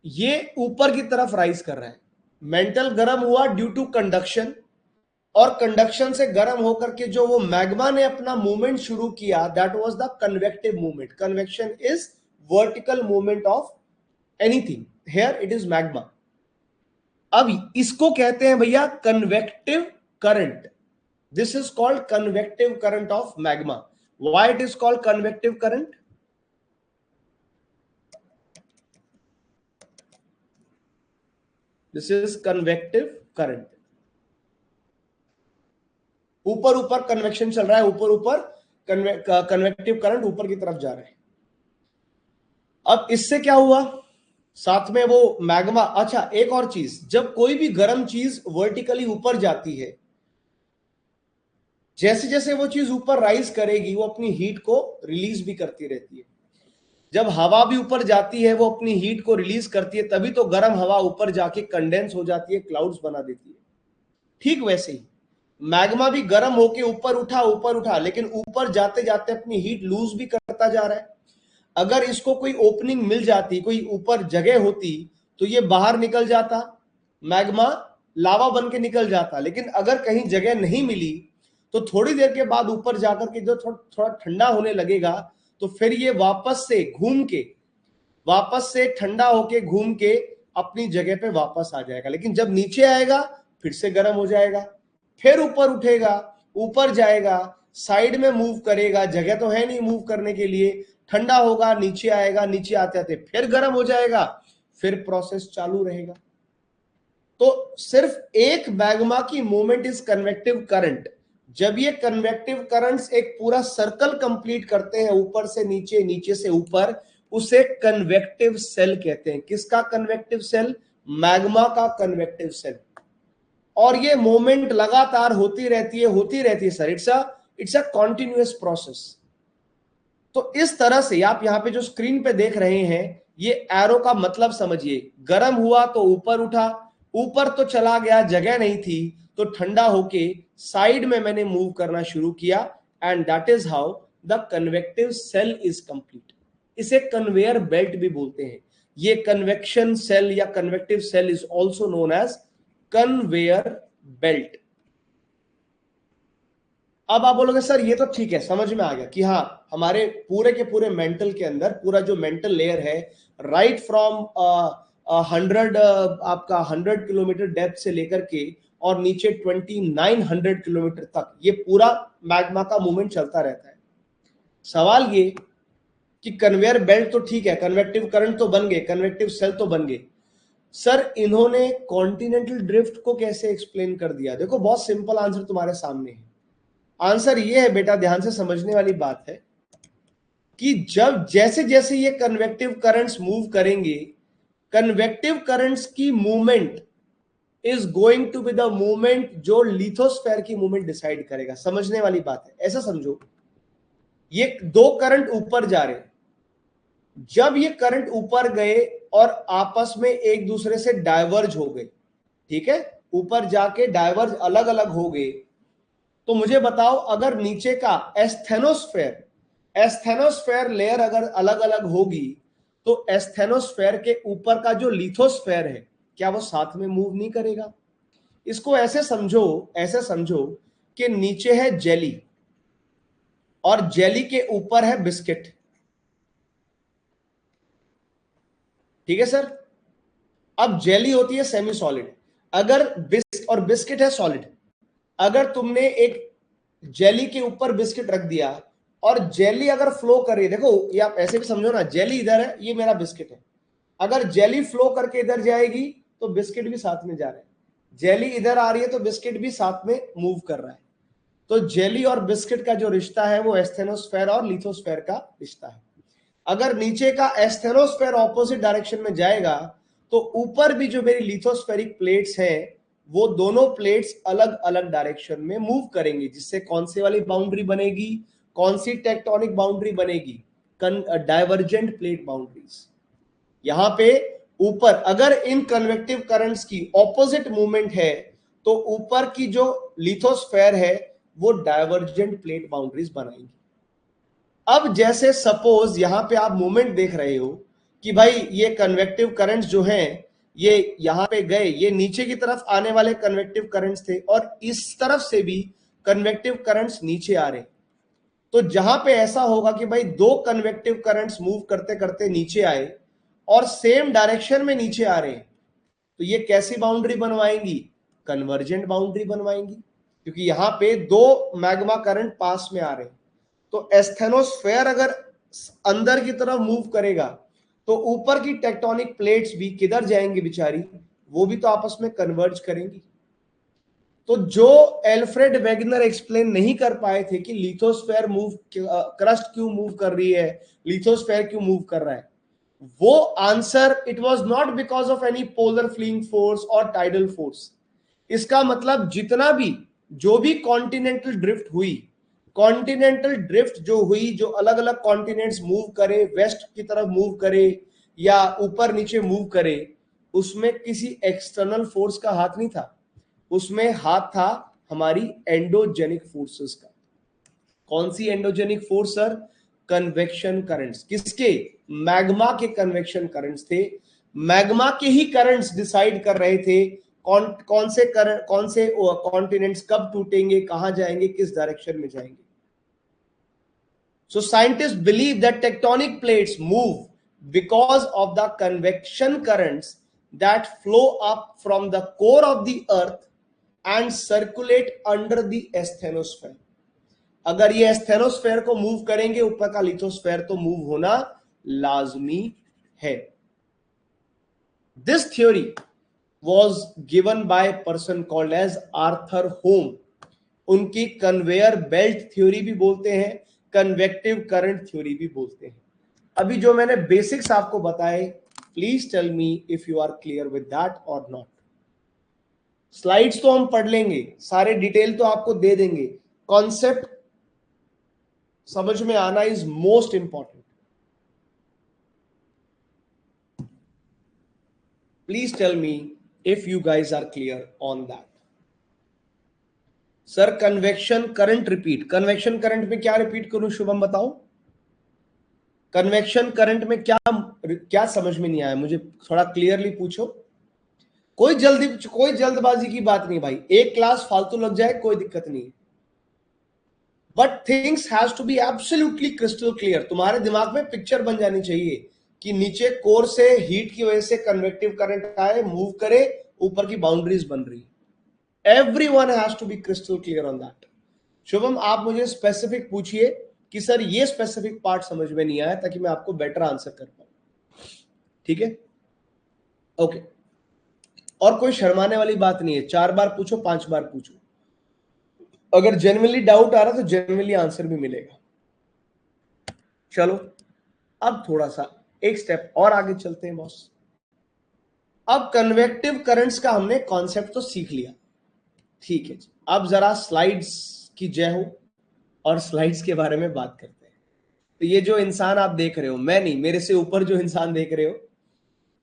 ये ऊपर की तरफ राइज कर रहा है। मेंटल गर्म हुआ ड्यू टू कंडक्शन, और कंडक्शन से गर्म होकर के जो वो मैग्मा ने अपना मूवमेंट शुरू किया, that was the convective movement. Convection is vertical movement of anything, here it is magma. अब इसको कहते हैं भैया convective current. This is called convective current of magma. Why it is called convective current? This is convective current. ऊपर ऊपर convection चल रहा है, ऊपर ऊपर कन्वेक्टिव करंट ऊपर की तरफ जा रहा है। अब इससे क्या हुआ, साथ में वो मैग्मा। अच्छा, एक और चीज, जब कोई भी गर्म चीज वर्टिकली ऊपर जाती है, जैसे जैसे वो चीज ऊपर राइज करेगी, वो अपनी हीट को रिलीज भी करती रहती है। जब हवा भी ऊपर जाती है, वो अपनी हीट को रिलीज करती है, तभी तो गर्म हवा ऊपर जाके कंडेंस हो जाती है, क्लाउड्स बना देती है। ठीक वैसे ही मैग्मा भी गर्म होके ऊपर उठा, लेकिन ऊपर जाते जाते अपनी हीट लूज भी करता जा रहा है। अगर इसको कोई ओपनिंग मिल जाती, कोई ऊपर जगह होती, तो ये बाहर निकल जाता, मैग्मा लावा बन के निकल जाता। लेकिन अगर कहीं जगह नहीं मिली, तो थोड़ी देर के बाद ऊपर जाकर के जो थोड़ा ठंडा होने लगेगा, तो फिर ये वापस से ठंडा होके घूम के अपनी जगह पे वापस आ जाएगा। लेकिन जब नीचे आएगा फिर से गर्म हो जाएगा, फिर ऊपर उठेगा, ऊपर जाएगा, साइड में मूव करेगा, जगह तो है नहीं मूव करने के लिए, ठंडा होगा, नीचे आएगा, नीचे आते आते फिर गर्म हो जाएगा, फिर प्रोसेस चालू रहेगा। तो सिर्फ एक मैग्मा की मूवमेंट इज कन्वेक्टिव करंट। जब ये कन्वेक्टिव करंट्स एक पूरा सर्कल कंप्लीट करते हैं, ऊपर से नीचे, नीचे से ऊपर, उसे कन्वेक्टिव सेल कहते हैं। किसका कन्वेक्टिव सेल? मैग्मा का कन्वेक्टिव सेल। और ये मूवमेंट लगातार होती रहती है sir. It's a continuous process. तो इस तरह से आप यहां पे जो स्क्रीन पे देख रहे हैं, ये एरो का मतलब समझिए। गर्म हुआ तो ऊपर उठा, ऊपर तो चला गया, जगह नहीं थी, तो ठंडा होके साइड में मैंने मूव करना शुरू किया, and that is how the convective cell is complete. इसे कन्वेयर बेल्ट भी बोलते हैं। ये कन्वेक्शन सेल या convective cell is also known as conveyor belt. अब आप बोलोगे सर ये तो ठीक है, समझ में आ गया कि हाँ, हमारे पूरे के पूरे मेंटल के अंदर पूरा जो मेंटल लेयर है, राइट फ्रॉम 100 किलोमीटर डेप्थ से लेकर के और नीचे 2900 किलोमीटर तक ये पूरा मैग्मा का मूवमेंट चलता रहता है। सवाल ये कि कन्वेयर बेल्ट तो ठीक है, कन्वेक्टिव करंट तो बन गए, कन्वेक्टिव सेल तो बन गए, सर इन्होंने कॉन्टिनेंटल ड्रिफ्ट को कैसे एक्सप्लेन कर दिया? देखो, बहुत सिंपल आंसर तुम्हारे सामने है। आंसर ये है बेटा, ध्यान से समझने वाली बात है कि जब जैसे जैसे ये कन्वेक्टिव करंट्स मूव करेंगे, कन्वेक्टिव करंट्स की movement is going to be the movement जो लिथोस्फेयर की मूवमेंट डिसाइड करेगा। समझने वाली बात है। ऐसा समझो, ये दो करंट ऊपर जा रहे, जब ये करंट ऊपर गए और आपस में एक दूसरे से डाइवर्ज हो गए, ठीक है, ऊपर जाके डाइवर्ज अलग अलग हो गए, तो मुझे बताओ, अगर नीचे का एस्थेनोस्फेयर लेयर अगर अलग अलग होगी तो एस्थेनोस्फेयर के ऊपर का जो लिथोस्फेयर है क्या वो साथ में मूव नहीं करेगा? इसको ऐसे समझो कि नीचे है जेली और जेली के ऊपर है बिस्किट। ठीक है सर। अब जेली होती है सेमी सॉलिड, अगर और बिस्किट है सॉलिड। अगर तुमने एक जेली के ऊपर बिस्किट रख दिया और जेली अगर फ्लो कर रही है, देखो ये आप ऐसे भी समझो ना, जेली इधर है, ये मेरा बिस्किट है। अगर जेली फ्लो करके इधर जाएगी तो बिस्किट भी साथ में जा रहा है, जेली इधर आ रही है तो बिस्किट भी साथ में मूव कर रहा है। तो जेली और बिस्किट का जो रिश्ता है वो एस्थेनोस्फेयर और लिथोस्फेयर का रिश्ता है। अगर नीचे का एस्थेनोस्फेयर ऑपोजिट डायरेक्शन में जाएगा तो ऊपर भी जो मेरी लिथोस्फेरिक प्लेट्स हैं वो दोनों प्लेट्स अलग अलग डायरेक्शन में मूव करेंगी, जिससे कौन सी वाली बाउंड्री बनेगी, कौन सी टेक्टोनिक बाउंड्री बनेगी? Divergent plate boundaries. यहां पे ऊपर अगर इन कन्वेक्टिव करंट्स की ऑपोजिट मूवमेंट है तो ऊपर की जो लिथोस्फेयर है वो डाइवर्जेंट प्लेट बाउंड्रीज बनाएंगी। अब जैसे सपोज यहां पे आप मूवमेंट देख रहे हो कि भाई ये कन्वेक्टिव करंट्स जो हैं ये यहां पे गए, ये नीचे की तरफ आने वाले कन्वेक्टिव करंट्स थे और इस तरफ से भी कन्वेक्टिव करंट्स नीचे आ रहे। तो जहां पे ऐसा होगा कि भाई दो कन्वेक्टिव करंट्स मूव करते करते नीचे आए और सेम डायरेक्शन में नीचे आ रहे हैं, तो ये कैसी बाउंड्री बनवाएंगी? कन्वर्जेंट बाउंड्री बनवाएंगी, क्योंकि यहां पे दो मैग्मा करंट पास में आ रहे हैं। तो एस्थेनोस्फेयर अगर अंदर की तरफ मूव करेगा तो ऊपर की टेक्टोनिक प्लेट्स भी किधर जाएंगी बेचारी? वो भी तो आपस में कन्वर्ज करेंगी। तो जो एल्फ्रेड वेगनर एक्सप्लेन नहीं कर पाए थे कि लिथोस्फेयर क्रस्ट क्यों मूव कर रही है, लिथोस्फेयर क्यों मूव कर रहा है, वो answer it was not because of any polar fleeing force और टाइडल फोर्स। इसका मतलब जितना भी जो भी कॉन्टिनेंटल ड्रिफ्ट हुई, कॉन्टिनेंटल ड्रिफ्ट जो हुई, जो अलग अलग कॉन्टिनेंट्स मूव करे, वेस्ट की तरफ मूव करे या ऊपर नीचे मूव करे, उसमें किसी एक्सटर्नल फोर्स का हाथ नहीं था, उसमें हाथ था हमारी एंडोजेनिक फोर्सेस का। कौन सी endogenic force sir? Convection currents. किसके? मैग्मा के कन्वेक्शन करंट्स थे। मैग्मा के ही करंट्स डिसाइड कर रहे थे कौन से कॉन्टिनेंट्स कब टूटेंगे, कहां जाएंगे, किस डायरेक्शन में जाएंगे। So scientists believe that tectonic plates move because of the convection currents that flow up from the core of the earth and circulate under the asthenosphere. अगर ये एस्थेनोस्फेयर को मूव करेंगे, ऊपर का लिथोस्फेयर तो मूव होना लाजमी है। This theory was given by a person called as Arthur home. उनकी कन्वेयर बेल्ट थ्योरी भी बोलते हैं, कन्वेक्टिव करंट थ्योरी भी बोलते हैं। अभी जो मैंने बेसिक्स आपको बताए, please tell me if you are clear with that और नॉट। स्लाइड्स तो हम पढ़ लेंगे, सारे डिटेल तो आपको दे देंगे, कॉन्सेप्ट समझ में आना is most important. Please tell me if you guys are clear on that. Sir convection current repeat, convection current में क्या रिपीट करूं शुभम बताओ? कन्वेक्शन करंट में क्या क्या समझ में नहीं आया मुझे, थोड़ा क्लियरली पूछो। कोई जल्दबाजी की बात नहीं भाई, एक क्लास फालतू लग जाए कोई दिक्कत नहीं, but things has to be absolutely crystal clear. तुम्हारे दिमाग में पिक्चर बन जानी चाहिए कि नीचे कोर से हीट की वजह से कन्वेक्टिव करंट आए, मूव करे, ऊपर की बाउंड्रीज बन रही। Everyone has to be crystal clear on that. Shubham आप मुझे स्पेसिफिक पूछिए कि सर ये स्पेसिफिक पार्ट समझ में नहीं आया, ताकि मैं आपको बेटर आंसर कर पाऊं। ठीक है, ओके। और कोई शर्माने वाली बात नहीं है, 4 बार पूछो, 5 बार पूछो। अगर जेन्युइनली डाउट आ रहा तो जेन्युइनली आंसर भी मिलेगा। चलो अब थोड़ा सा एक स्टेप और आगे चलते हैं बॉस। अब कन्वेक्टिव करंट्स का हमने कॉन्सेप्ट तो सीख लिया, ठीक है जी। अब जरा स्लाइड्स की जय हो और स्लाइड्स के बारे में बात करते हैं। तो ये जो इंसान आप देख रहे हो, मैं नहीं, मेरे से ऊपर जो इंसान देख रहे हो,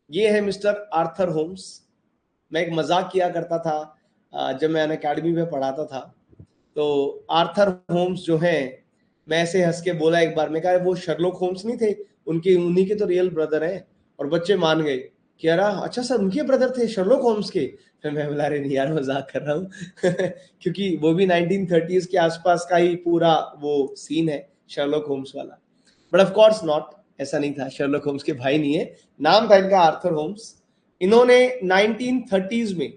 ये है मिस्टर आर्थर होम्स। मैं एक मजाक किया करता था जब मैं अनअकैडमी में पढ़ाता था। तो आर्थर होम्स जो है मैं ऐसे हंस के बोला एक बार, मैं कहा वो शर्लॉक होम्स नहीं थे, उनके उन्हीं के तो रियल ब्रदर हैं। और बच्चे मान गए कि यार अच्छा सर उनके ब्रदर थे शर्लॉक होम्स के। फिर मैं बोला अरे नहीं यार मजाक कर रहा हूँ क्योंकि वो भी 1930s के आसपास का ही पूरा वो सीन है शर्लॉक होम्स वाला। बट ऑफ कोर्स नॉट, ऐसा नहीं था, शर्लॉक होम्स के भाई नहीं है, नाम था इनका आर्थर होम्स। इन्होंने 1930s में,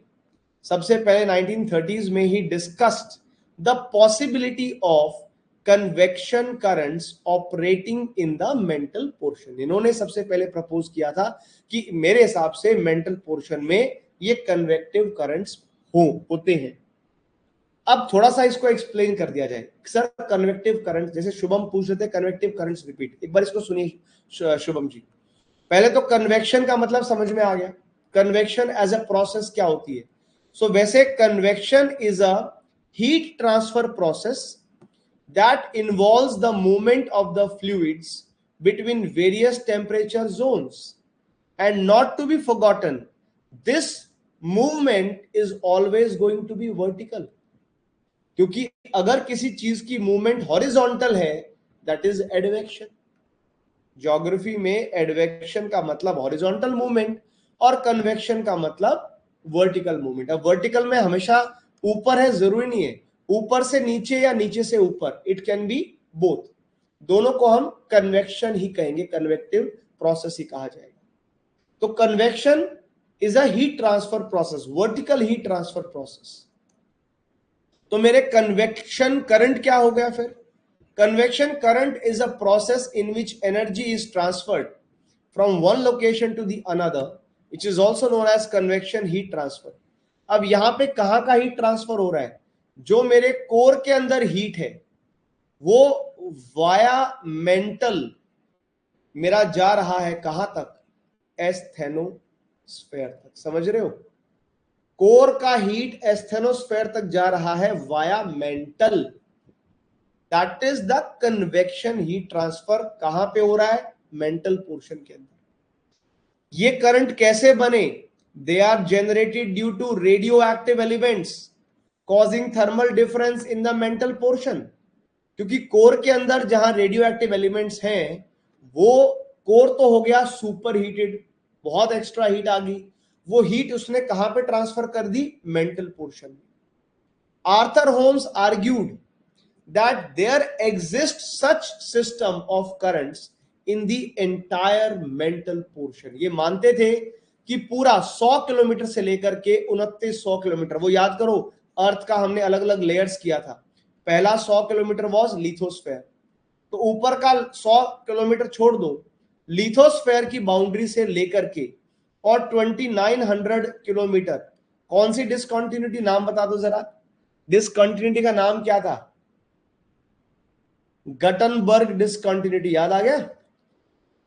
सबसे पहले 1930s में ही discussed the possibility of convection currents operating in the mantle portion. इन्होंने सबसे पहले प्रपोज किया था कि मेरे हिसाब से मेंटल पोर्शन में ये कन्वेक्टिव करंट्स होते हैं। अब थोड़ा सा इसको एक्सप्लेन कर दिया जाए। सर कन्वेक्टिव करंट, जैसे शुभम पूछ रहे थे कन्वेक्टिव करंट्स रिपीट, एक बार इसको सुनिए शुभम जी। पहले तो कन्वेक्शन का मतलब समझ में आ गया, कन्वेक्शन एज अ प्रोसेस क्या होती है। सो वैसे convection is a heat transfer process that involves the movement of the fluids between various temperature zones and not to be forgotten this movement is always going to be vertical. क्योंकि अगर किसी चीज की movement horizontal है that is advection. Geography में advection का मतलब horizontal movement और कन्वेक्शन का मतलब वर्टिकल मूवमेंट। अब वर्टिकल में हमेशा ऊपर है जरूरी नहीं है, ऊपर से नीचे या नीचे से ऊपर, इट कैन बी बोथ। दोनों को हम कन्वेक्शन ही कहेंगे, कन्वेक्टिव प्रोसेस ही कहा जाएगा। तो convection is a heat transfer process, vertical heat transfer process. तो मेरे कन्वेक्शन करंट क्या हो गया फिर? Convection current is a process in which energy is transferred from one location to the another, which is also known as convection heat transfer. अब यहां पे कहां का हीट ट्रांसफर हो रहा है? जो मेरे कोर के अंदर हीट है वो वाया मेंटल मेरा जा रहा है कहां तक? एस्थेनोस्फेयर तक। समझ रहे हो? कोर का हीट एस्थेनोस्फेयर तक जा रहा है via mental. That is the convection heat transfer. कहां पे हो रहा है? मेंटल पोर्शन के अंदर। ये करंट कैसे बने? They are generated due to radio active elements causing thermal difference in the mantle portion. क्योंकि कोर के अंदर जहां रेडियो एक्टिव एलिमेंट्स हैं वो कोर तो हो गया सुपर हीटेड, बहुत एक्स्ट्रा हीट आ गई, वो हीट उसने कहां पे ट्रांसफर कर दी? मेंटल पोर्शन में। Arthur Holmes argued that there exists such system of currents in the entire mental portion। ये मानते थे कि पूरा 100 किलोमीटर से लेकर के 2900 किलोमीटर, वो याद करो अर्थ का हमने अलग अलग लेयर्स किया था। पहला 100 किलोमीटर वॉज लिथोस्फेयर, तो ऊपर का 100 किलोमीटर छोड़ दो, लिथोस्फेयर की बाउंड्री से लेकर के और 2900 किलोमीटर कौन सी डिसकंटिन्यूटी, नाम बता दो जरा। डिसकंटिन्यूटी का नाम क्या था? गटनबर्ग डिसकंटिन्यूटी, याद आ गया?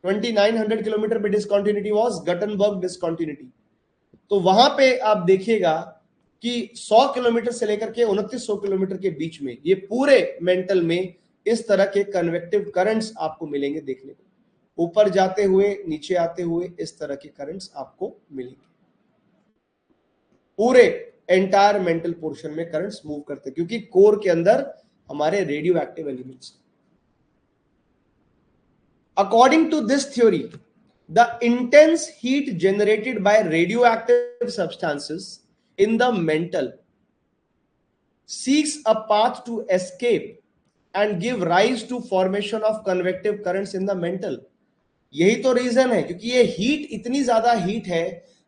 2900 किलोमीटर पे डिसकंटिन्यूटी वाज गटनबर्ग डिसकंटिन्यूटी। तो वहां पे आप देखिएगा कि 100 किलोमीटर से लेकर के 2900 किलोमीटर के बीच में ये पूरे मेंटल में इस तरह के कन्वेक्टिव करंट्स आपको मिलेंगे देखने को। ऊपर जाते हुए नीचे आते हुए इस तरह के करंट्स आपको मिलेंगे। पूरे एंटायर मेंटल पोर्शन में करंट्स मूव करते हैं क्योंकि कोर के अंदर हमारे radio active elements. According to this theory, the intense heat generated by radioactive substances in the mental seeks a path to escape and give rise to formation of convective currents in the mental। यही तो reason है, क्योंकि ये heat इतनी ज्यादा heat है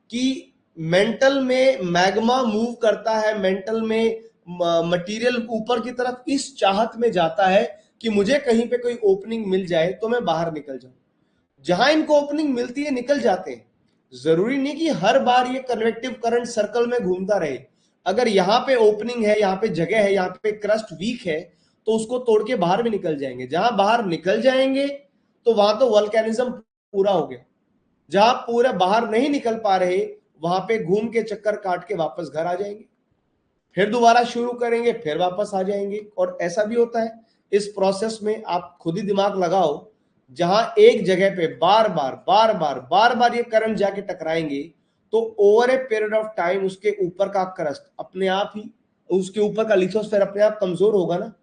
कि mental में मैग्मा मूव करता है, मेंटल में मटेरियल ऊपर की तरफ इस चाहत में जाता है कि मुझे कहीं पे कोई ओपनिंग मिल जाए तो मैं बाहर निकल जाऊं। जहां इनको ओपनिंग मिलती है निकल जाते हैं। जरूरी नहीं कि हर बार ये कन्वेक्टिव करंट सर्कल में घूमता रहे। अगर यहाँ पे ओपनिंग है, यहाँ पे जगह है, यहाँ पे क्रस्ट वीक है तो उसको तोड़ के बाहर भी निकल जाएंगे। जहां बाहर निकल जाएंगे तो वहां तो वल्केनिज्म पूरा हो गया। जहां पूरा बाहर नहीं निकल पा रहे वहां पे घूम के चक्कर काट के वापस घर आ जाएंगे, फिर दोबारा शुरू करेंगे, फिर वापस आ जाएंगे। और ऐसा भी होता है इस प्रोसेस में, आप खुद ही दिमाग लगाओ। जहां एक जगह पे बार बार ये करंट जाके टकराएंगे तो over a period of time उसके ऊपर का क्रस्ट अपने आप ही, उसके ऊपर का लिथोस्फीयर अपने आप कमजोर होगा ना।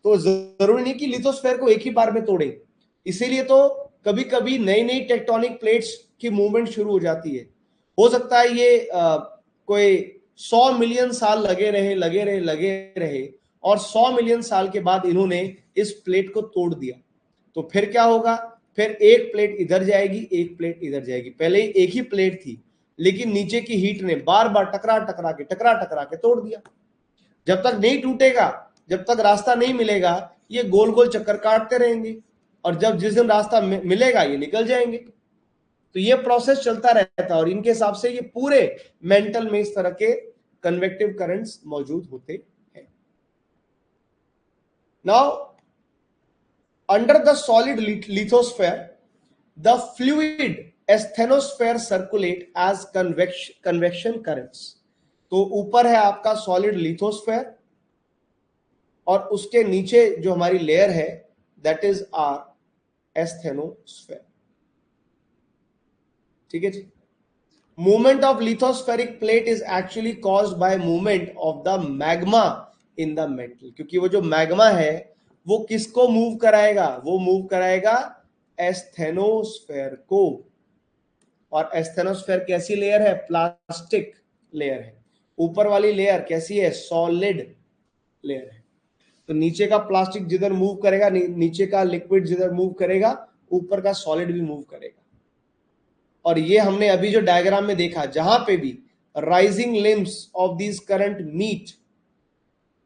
तो जरूरी नहीं कि लिथोस्फेयर को एक ही बार में तोड़े। इसीलिए तो कभी कभी नई नई टेक्टोनिक प्लेट्स की मूवमेंट शुरू हो जाती है। हो सकता है ये कोई 100 मिलियन साल लगे रहे और 100 मिलियन साल के बाद इन्होंने इस प्लेट को तोड़ दिया। तो फिर क्या होगा, फिर एक प्लेट इधर जाएगी, एक प्लेट इधर जाएगी। पहले ही एक ही प्लेट थी, लेकिन नीचे की हीट ने बार बार टकरा टकरा के तोड़ दिया। जब तक नहीं टूटेगा, जब तक रास्ता नहीं मिलेगा, ये गोल गोल चक्कर काटते रहेंगे, और जब जिस दिन रास्ता मिलेगा ये निकल जाएंगे। तो ये प्रोसेस चलता रहता है, और इनके हिसाब से ये पूरे मेंटल में इस तरह के कन्वेक्टिव करंट्स मौजूद होते हैं। Now under the solid lithosphere, the fluid asthenosphere circulate as convection currents। तो ऊपर है आपका सॉलिड लिथोस्फेयर, और उसके नीचे जो हमारी लेयर है दैट इज आर एस्थेनोस्फेयर। ठीक है जी। Movement of lithospheric plate is actually caused by movement of the magma in the mantle, क्योंकि वो जो मैग्मा है वो किसको मूव कराएगा, वो मूव कराएगा एस्थेनोस्फेयर को। और एस्थेनोस्फेयर कैसी लेयर है, प्लास्टिक लेयर है। ऊपर वाली लेयर कैसी है, सॉलिड लेयर है। तो नीचे का प्लास्टिक जिधर मूव करेगा, नीचे का लिक्विड जिधर मूव करेगा, ऊपर का सॉलिड भी मूव करेगा। और ये हमने अभी जो डायग्राम में देखा, जहां पे भी rising limbs of this current meet,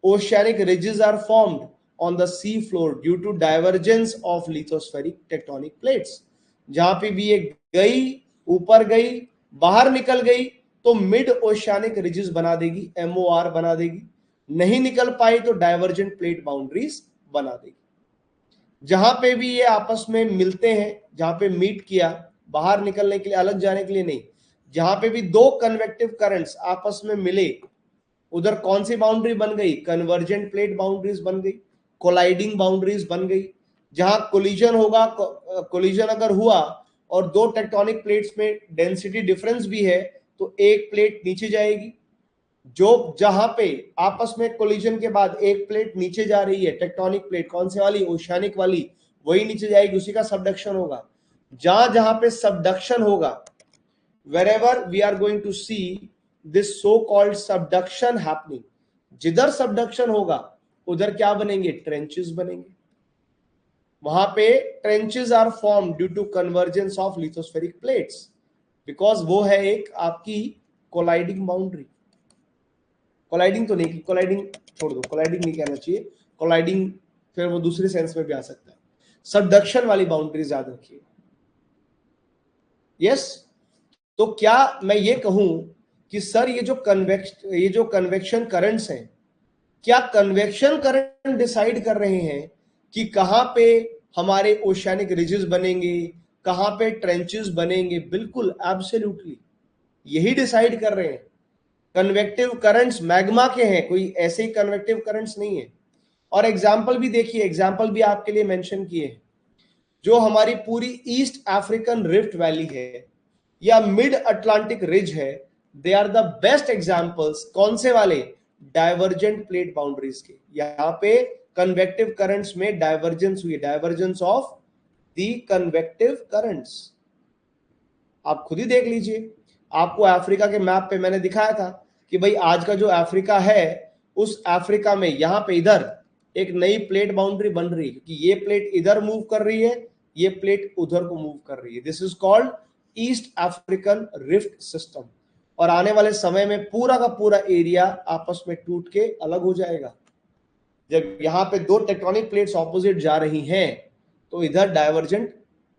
oceanic ridges are formed on the sea floor due to divergence of lithospheric tectonic plates। जहां पे भी ये गई, ऊपर गई, बाहर निकल गई, तो मिड ओशियानिक रिजेस बना देगी, MOR बना देगी। नहीं निकल पाई तो डाइवर्जेंट प्लेट बाउंड्रीज बना देगी। जहां पे भी ये आपस में मिलते हैं, जहां पे मीट किया, बाहर निकलने के लिए, अलग जाने के लिए नहीं, जहां पे भी दो कन्वेक्टिव करंट्स आपस में मिले, उधर कौन सी बाउंड्री बन गई, कन्वर्जेंट प्लेट बाउंड्रीज बन गई, कोलाइडिंग बाउंड्रीज बन गई। जहां कोलिजन होगा, कोलिजन अगर हुआ और दो टेक्टोनिक प्लेट्स में डेंसिटी डिफरेंस भी है, तो एक प्लेट नीचे जाएगी। जो जहां पे आपस में कोलिजन के बाद एक प्लेट नीचे जा रही है, टेक्टोनिक प्लेट कौन से वाली, ओशियानिक वाली, वही नीचे जाएगी, उसी का सबडक्शन होगा। जहां जहां पे सबडक्शन होगा, wherever we are going to see this so called subduction happening, जिधर सबडक्शन होगा उधर क्या बनेंगे, ट्रेंचेस बनेंगे। वहां पे trenches are form due to convergence of lithospheric plates, because वो है एक आपकी कोलाइडिंग बाउंड्री। कोलाइडिंग तो नहीं, कोलाइडिंग छोड़ दो, कोलाइडिंग नहीं कहना चाहिए, कोलाइडिंग फिर वो दूसरे सेंस में भी आ सकता है। सबडक्शन वाली बाउंड्री याद रखिए। यस। तो क्या मैं ये कहूं कि सर ये जो कन्वेक्शन करंट्स हैं, क्या कन्वेक्शन करंट डिसाइड कर रहे हैं कि कहां पे हमारे ओशियानिक रिजेस बनेंगे, कहां पे ट्रेंचेस बनेंगे? बिल्कुल, एब्सोल्युटली यही डिसाइड कर रहे हैं। कन्वेक्टिव करंट्स मैग्मा के हैं, कोई ऐसे ही कन्वेक्टिव करंट्स नहीं है। और एग्जाम्पल भी देखिए, एग्जाम्पल भी आपके लिए मेंशन किए हैं। जो हमारी पूरी ईस्ट अफ्रीकन रिफ्ट वैली है या मिड अटलांटिक रिज है, they are the best examples. कौन से वाले, डाइवर्जेंट प्लेट बाउंड्रीज के। यहां पे कन्वेक्टिव करंट्स में डाइवर्जेंस हुई, divergence of the convective currents. आप खुद ही देख लीजिए, आपको अफ्रीका के मैप पे मैंने दिखाया था कि भाई आज का जो अफ्रीका है, उस अफ्रीका में यहां पे इधर एक नई प्लेट बाउंड्री बन रही है, क्योंकि ये प्लेट इधर मूव कर रही है, ये प्लेट उधर को मूव कर रही है। This is called east African rift system. और आने वाले समय में पूरा का पूरा एरिया आपस में टूट के अलग हो जाएगा। जब यहाँ पे दो टेक्टोनिक प्लेट्स ऑपोजिट जा रही हैं, तो इधर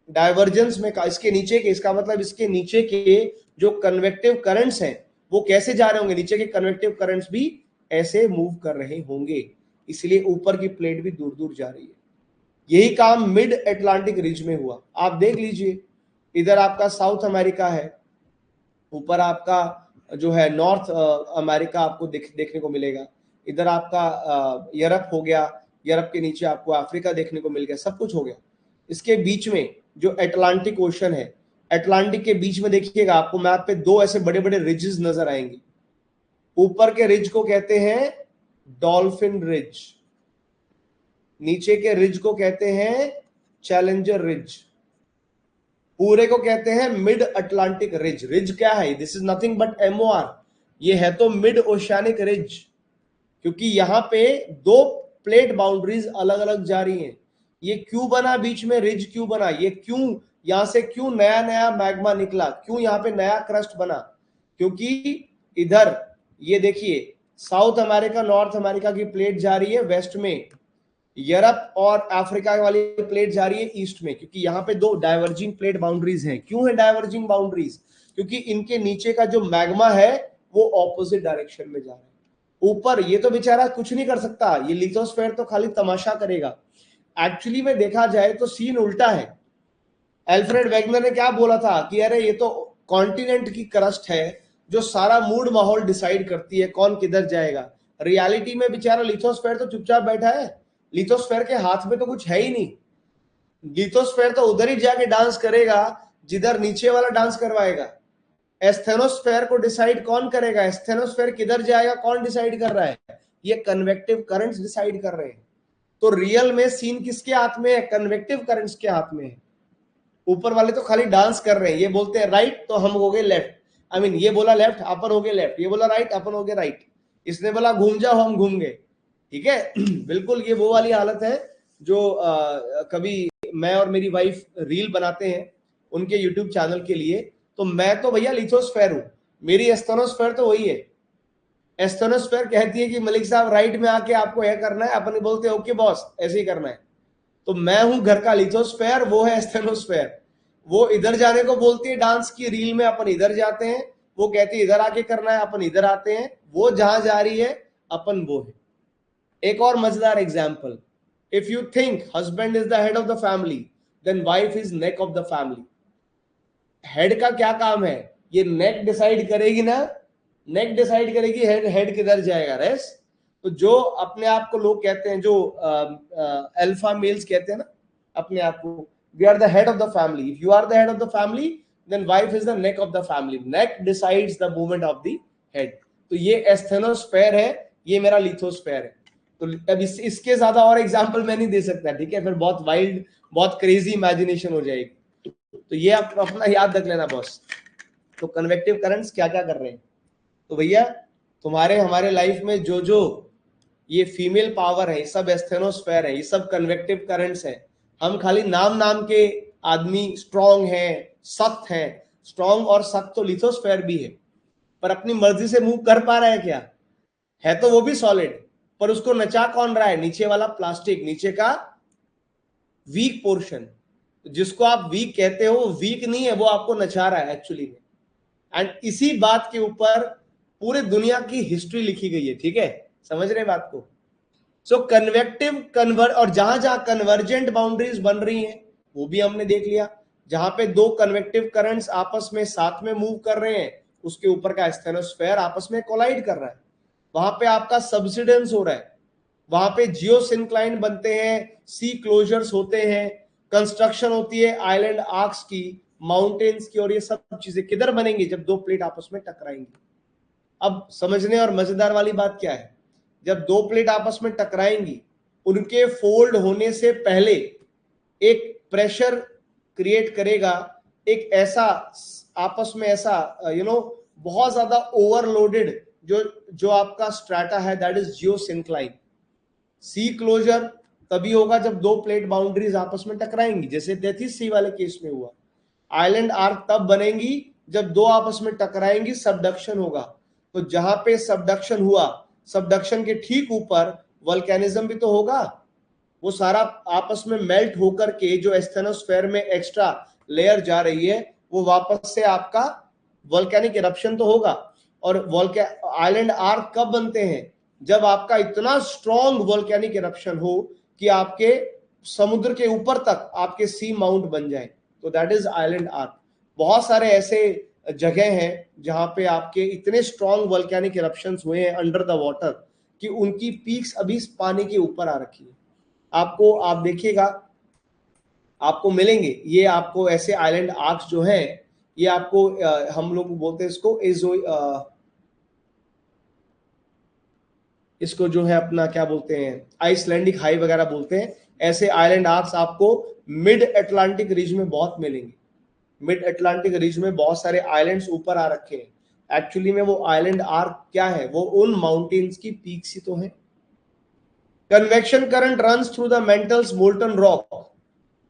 डाइवर्जेंस में इसके नीचे के, इसका मतलब इसके नीचे के जो कन्वेक्टिव करंट्स हैं वो कैसे जा रहे होंगे, नीचे के कन्वेक्टिव करंट्स भी ऐसे मूव कर रहे होंगे, इसलिए ऊपर की प्लेट भी दूर दूर जा रही है। यही काम मिड अटलांटिक रिज में हुआ। आप देख लीजिए, इधर आपका साउथ अमेरिका है, ऊपर आपका जो है नॉर्थ अमेरिका आपको देखने को मिलेगा, इधर आपका यूरोप हो गया, यूरोप के नीचे आपको अफ्रीका देखने को मिल गया, सब कुछ हो गया। इसके बीच में जो अटलांटिक ओशन है, अटलांटिक के बीच में देखिएगा आपको मैप पे दो ऐसे बड़े बड़े रिजेस नजर आएंगे। ऊपर के रिज को कहते हैं डॉल्फिन रिज, नीचे के रिज को कहते हैं चैलेंजर रिज, पूरे को कहते हैं मिड अटलांटिक रिज। रिज क्या है? This is nothing but MOR, ये है तो मिड ओशियानिक रिज, क्योंकि यहां पे दो प्लेट बाउंड्रीज अलग अलग जा रही हैं। ये क्यों बना बीच में रिज, क्यों बना? ये क्यों यहां से क्यों नया नया मैग्मा निकला, क्यों यहां पे नया क्रस्ट बना? क्योंकि इधर ये देखिए, साउथ अमेरिका नॉर्थ अमेरिका की प्लेट जा रही है वेस्ट में, यूरोप और अफ्रीका वाली प्लेट जा रही है ईस्ट में, क्योंकि यहाँ पे दो डाइवर्जिंग प्लेट बाउंड्रीज हैं। क्यों है डाइवर्जिंग बाउंड्रीज? क्योंकि इनके नीचे का जो मैग्मा है वो ऑपोजिट डायरेक्शन में जा रहा है। ऊपर ये तो बेचारा कुछ नहीं कर सकता, ये लिथोस्फेयर तो खाली तमाशा करेगा। एक्चुअली में देखा जाए तो सीन उल्टा है। एल्फ्रेड वेगनर ने क्या बोला था कि अरे ये तो कॉन्टिनेंट की क्रस्ट है जो सारा मूड माहौल डिसाइड करती है कौन किधर जाएगा। रियलिटी में बेचारा लिथोस्फेयर तो चुपचाप बैठा है, लिथोस्फेयर के हाथ में तो कुछ है ही नहीं। लिथोस्फेयर तो उधर ही जाके डांस करेगा जिधर नीचे वाला डांस करवाएगा। एस्थेनोस्फेयर को डिसाइड कौन करेगा? एस्थेनोस्फेयर किधर जाएगा कौन डिसाइड कर रहा है? ये कन्वेक्टिव करंट्स डिसाइड कर रहे हैं। तो रियल में सीन किसके हाथ में है? कन्वेक्टिव करंट्स के हाथ में है। ऊपर वाले तो खाली डांस कर रहे हैं, ये बोलते हैं राइट तो हम हो गए लेफ्ट, आई मीन ये बोला लेफ्ट अपन हो गए लेफ्ट, ये बोला राइट अपन हो गए राइट, इसने बोला घूम जाओ हम घूम गए। ठीक है बिल्कुल ये वो वाली हालत है जो कभी मैं और मेरी वाइफ रील बनाते हैं उनके यूट्यूब चैनल के लिए, तो मैं तो भैया लिथोस्फेयर हूं, मेरी एस्थेनोस्फेयर तो वही है। एस्थेनोस्फेयर कहती है कि मलिक साहब राइट में आके आपको यह करना है, अपन बोलते हैं ओके बॉस ऐसे ही करना है। तो मैं हूं घर का लिथोस्फेयर, वो है एस्थेनोस्फेयर। वो इधर जाने को बोलती है डांस की रील में, अपन इधर जाते हैं, वो कहती है इधर आके करना है, अपन इधर आते हैं, वो जहां जा रही है अपन वो है। एक और मजेदार example, if you think husband is the head of the family then wife is neck of the family. Head का क्या काम है? ये नेक डिसाइड करेगी ना, नेक डिसाइड करेगी हेड हेड किधर जाएगा रेस। तो जो अपने आप को लोग कहते हैं, जो अल्फा मेल्स कहते हैं ना अपने आप को, we are the head of the family. If you are the head of the family then wife is the neck of the family, neck decides the movement of the head. तो ये asthenosphere है, ये मेरा lithosphere है। तो अब इसके ज्यादा और एग्जांपल मैं नहीं दे सकता, ठीक है, फिर बहुत वाइल्ड बहुत क्रेजी इमेजिनेशन हो जाएगी। तो ये आप अपना याद रख लेना बॉस। तो कन्वेक्टिव करंट्स क्या क्या कर रहे हैं? तो भैया तुम्हारे हमारे लाइफ में जो जो ये फीमेल पावर है, ये सब एस्थेनोस्फेयर है, ये सब कन्वेक्टिव करंट्स है। हम खाली नाम नाम के आदमी स्ट्रॉन्ग है सख्त है, स्ट्रॉन्ग और सख्त तो लिथोस्फेयर भी है, पर अपनी मर्जी से मूव कर पा रहा है क्या? है तो वो भी सॉलिड, पर उसको नचा कौन रहा है? नीचे वाला प्लास्टिक, नीचे का वीक पोर्शन, जिसको आप वीक कहते हो वीक नहीं है, वो आपको नचा रहा है एक्चुअली में। एंड इसी बात के ऊपर पूरे दुनिया की हिस्ट्री लिखी गई है, ठीक है, समझ रहे हैं बात को? सो कन्वेक्टिव कन्वर, और जहां जहां कन्वर्जेंट बाउंड्रीज बन रही हैं वो भी हमने देख लिया। जहां पे दो कन्वेक्टिव करंट्स आपस में साथ में मूव कर रहे हैं, उसके ऊपर का एस्थेनोस्फेयर आपस में कोलाइड कर रहा है, वहां पे आपका सबसिडेंस हो रहा है, वहां पे जियोसिंक्लाइन बनते हैं, सी क्लोजर्स होते हैं, कंस्ट्रक्शन होती है आइलैंड आर्क्स की, माउंटेन्स की, और ये सब चीजें किधर बनेंगी? जब दो प्लेट आपस में टकराएंगी। अब समझने और मजेदार वाली बात क्या है, जब दो प्लेट आपस में टकराएंगी, उनके फोल्ड होने से पहले एक प्रेशर क्रिएट करेगा, एक ऐसा आपस में ऐसा बहुत ज्यादा ओवरलोडेड जो जो आपका स्ट्रेटा है, that is geosyncline. Sea closure तभी होगा जब दो प्लेट बाउंड्रीज आपस में टकराएंगी, जैसे 33C वाले केस में हुआ। आइलैंड आर्क तब बनेंगी जब दो आपस में टकराएंगी, सबडक्शन होगा। तो जहां पे सबडक्शन हुआ, सबडक्शन के ठीक ऊपर वल्केनिज्म भी तो होगा, वो सारा आपस में मेल्ट होकर के जो एस्थेनोस्फेयर में एक्स्ट्रा लेयर जा रही है, वो वापस से आपका वोल्केनिक इरप्शन तो होगा। और आइलैंड आर्क कब बनते हैं? जब आपका इतना स्ट्रॉन्ग वोल्केनिक इरप्शन हो कि आपके समुद्र के ऊपर तक आपके सी माउंट बन जाए, तो दैट इज आइलैंड आर्क। बहुत सारे ऐसे जगह हैं जहां पे आपके इतने स्ट्रॉन्ग वोल्केनिक इरप्शंस हुए हैं अंडर द वाटर कि उनकी पीक्स अभी पानी के ऊपर आ रखी है। आपको आप देखिएगा, आपको मिलेंगे ये, आपको ऐसे आइलैंड आर्क्स जो हैं, ये आपको हम लोग बोलते हैं इसको इसको जो है अपना क्या बोलते हैं, आइसलैंडिक हाई वगैरह बोलते हैं। ऐसे आइलैंड आर्क्स आपको मिड अटलांटिक रीज में बहुत मिलेंगे। मिड अटलांटिक रीज में बहुत सारे आइलैंड्स ऊपर आ रखे हैं। एक्चुअली में वो आइलैंड आर्क क्या है, वो उन माउंटेन्स की पीक्स ही तो है। Convection current runs through the mantle's molten rock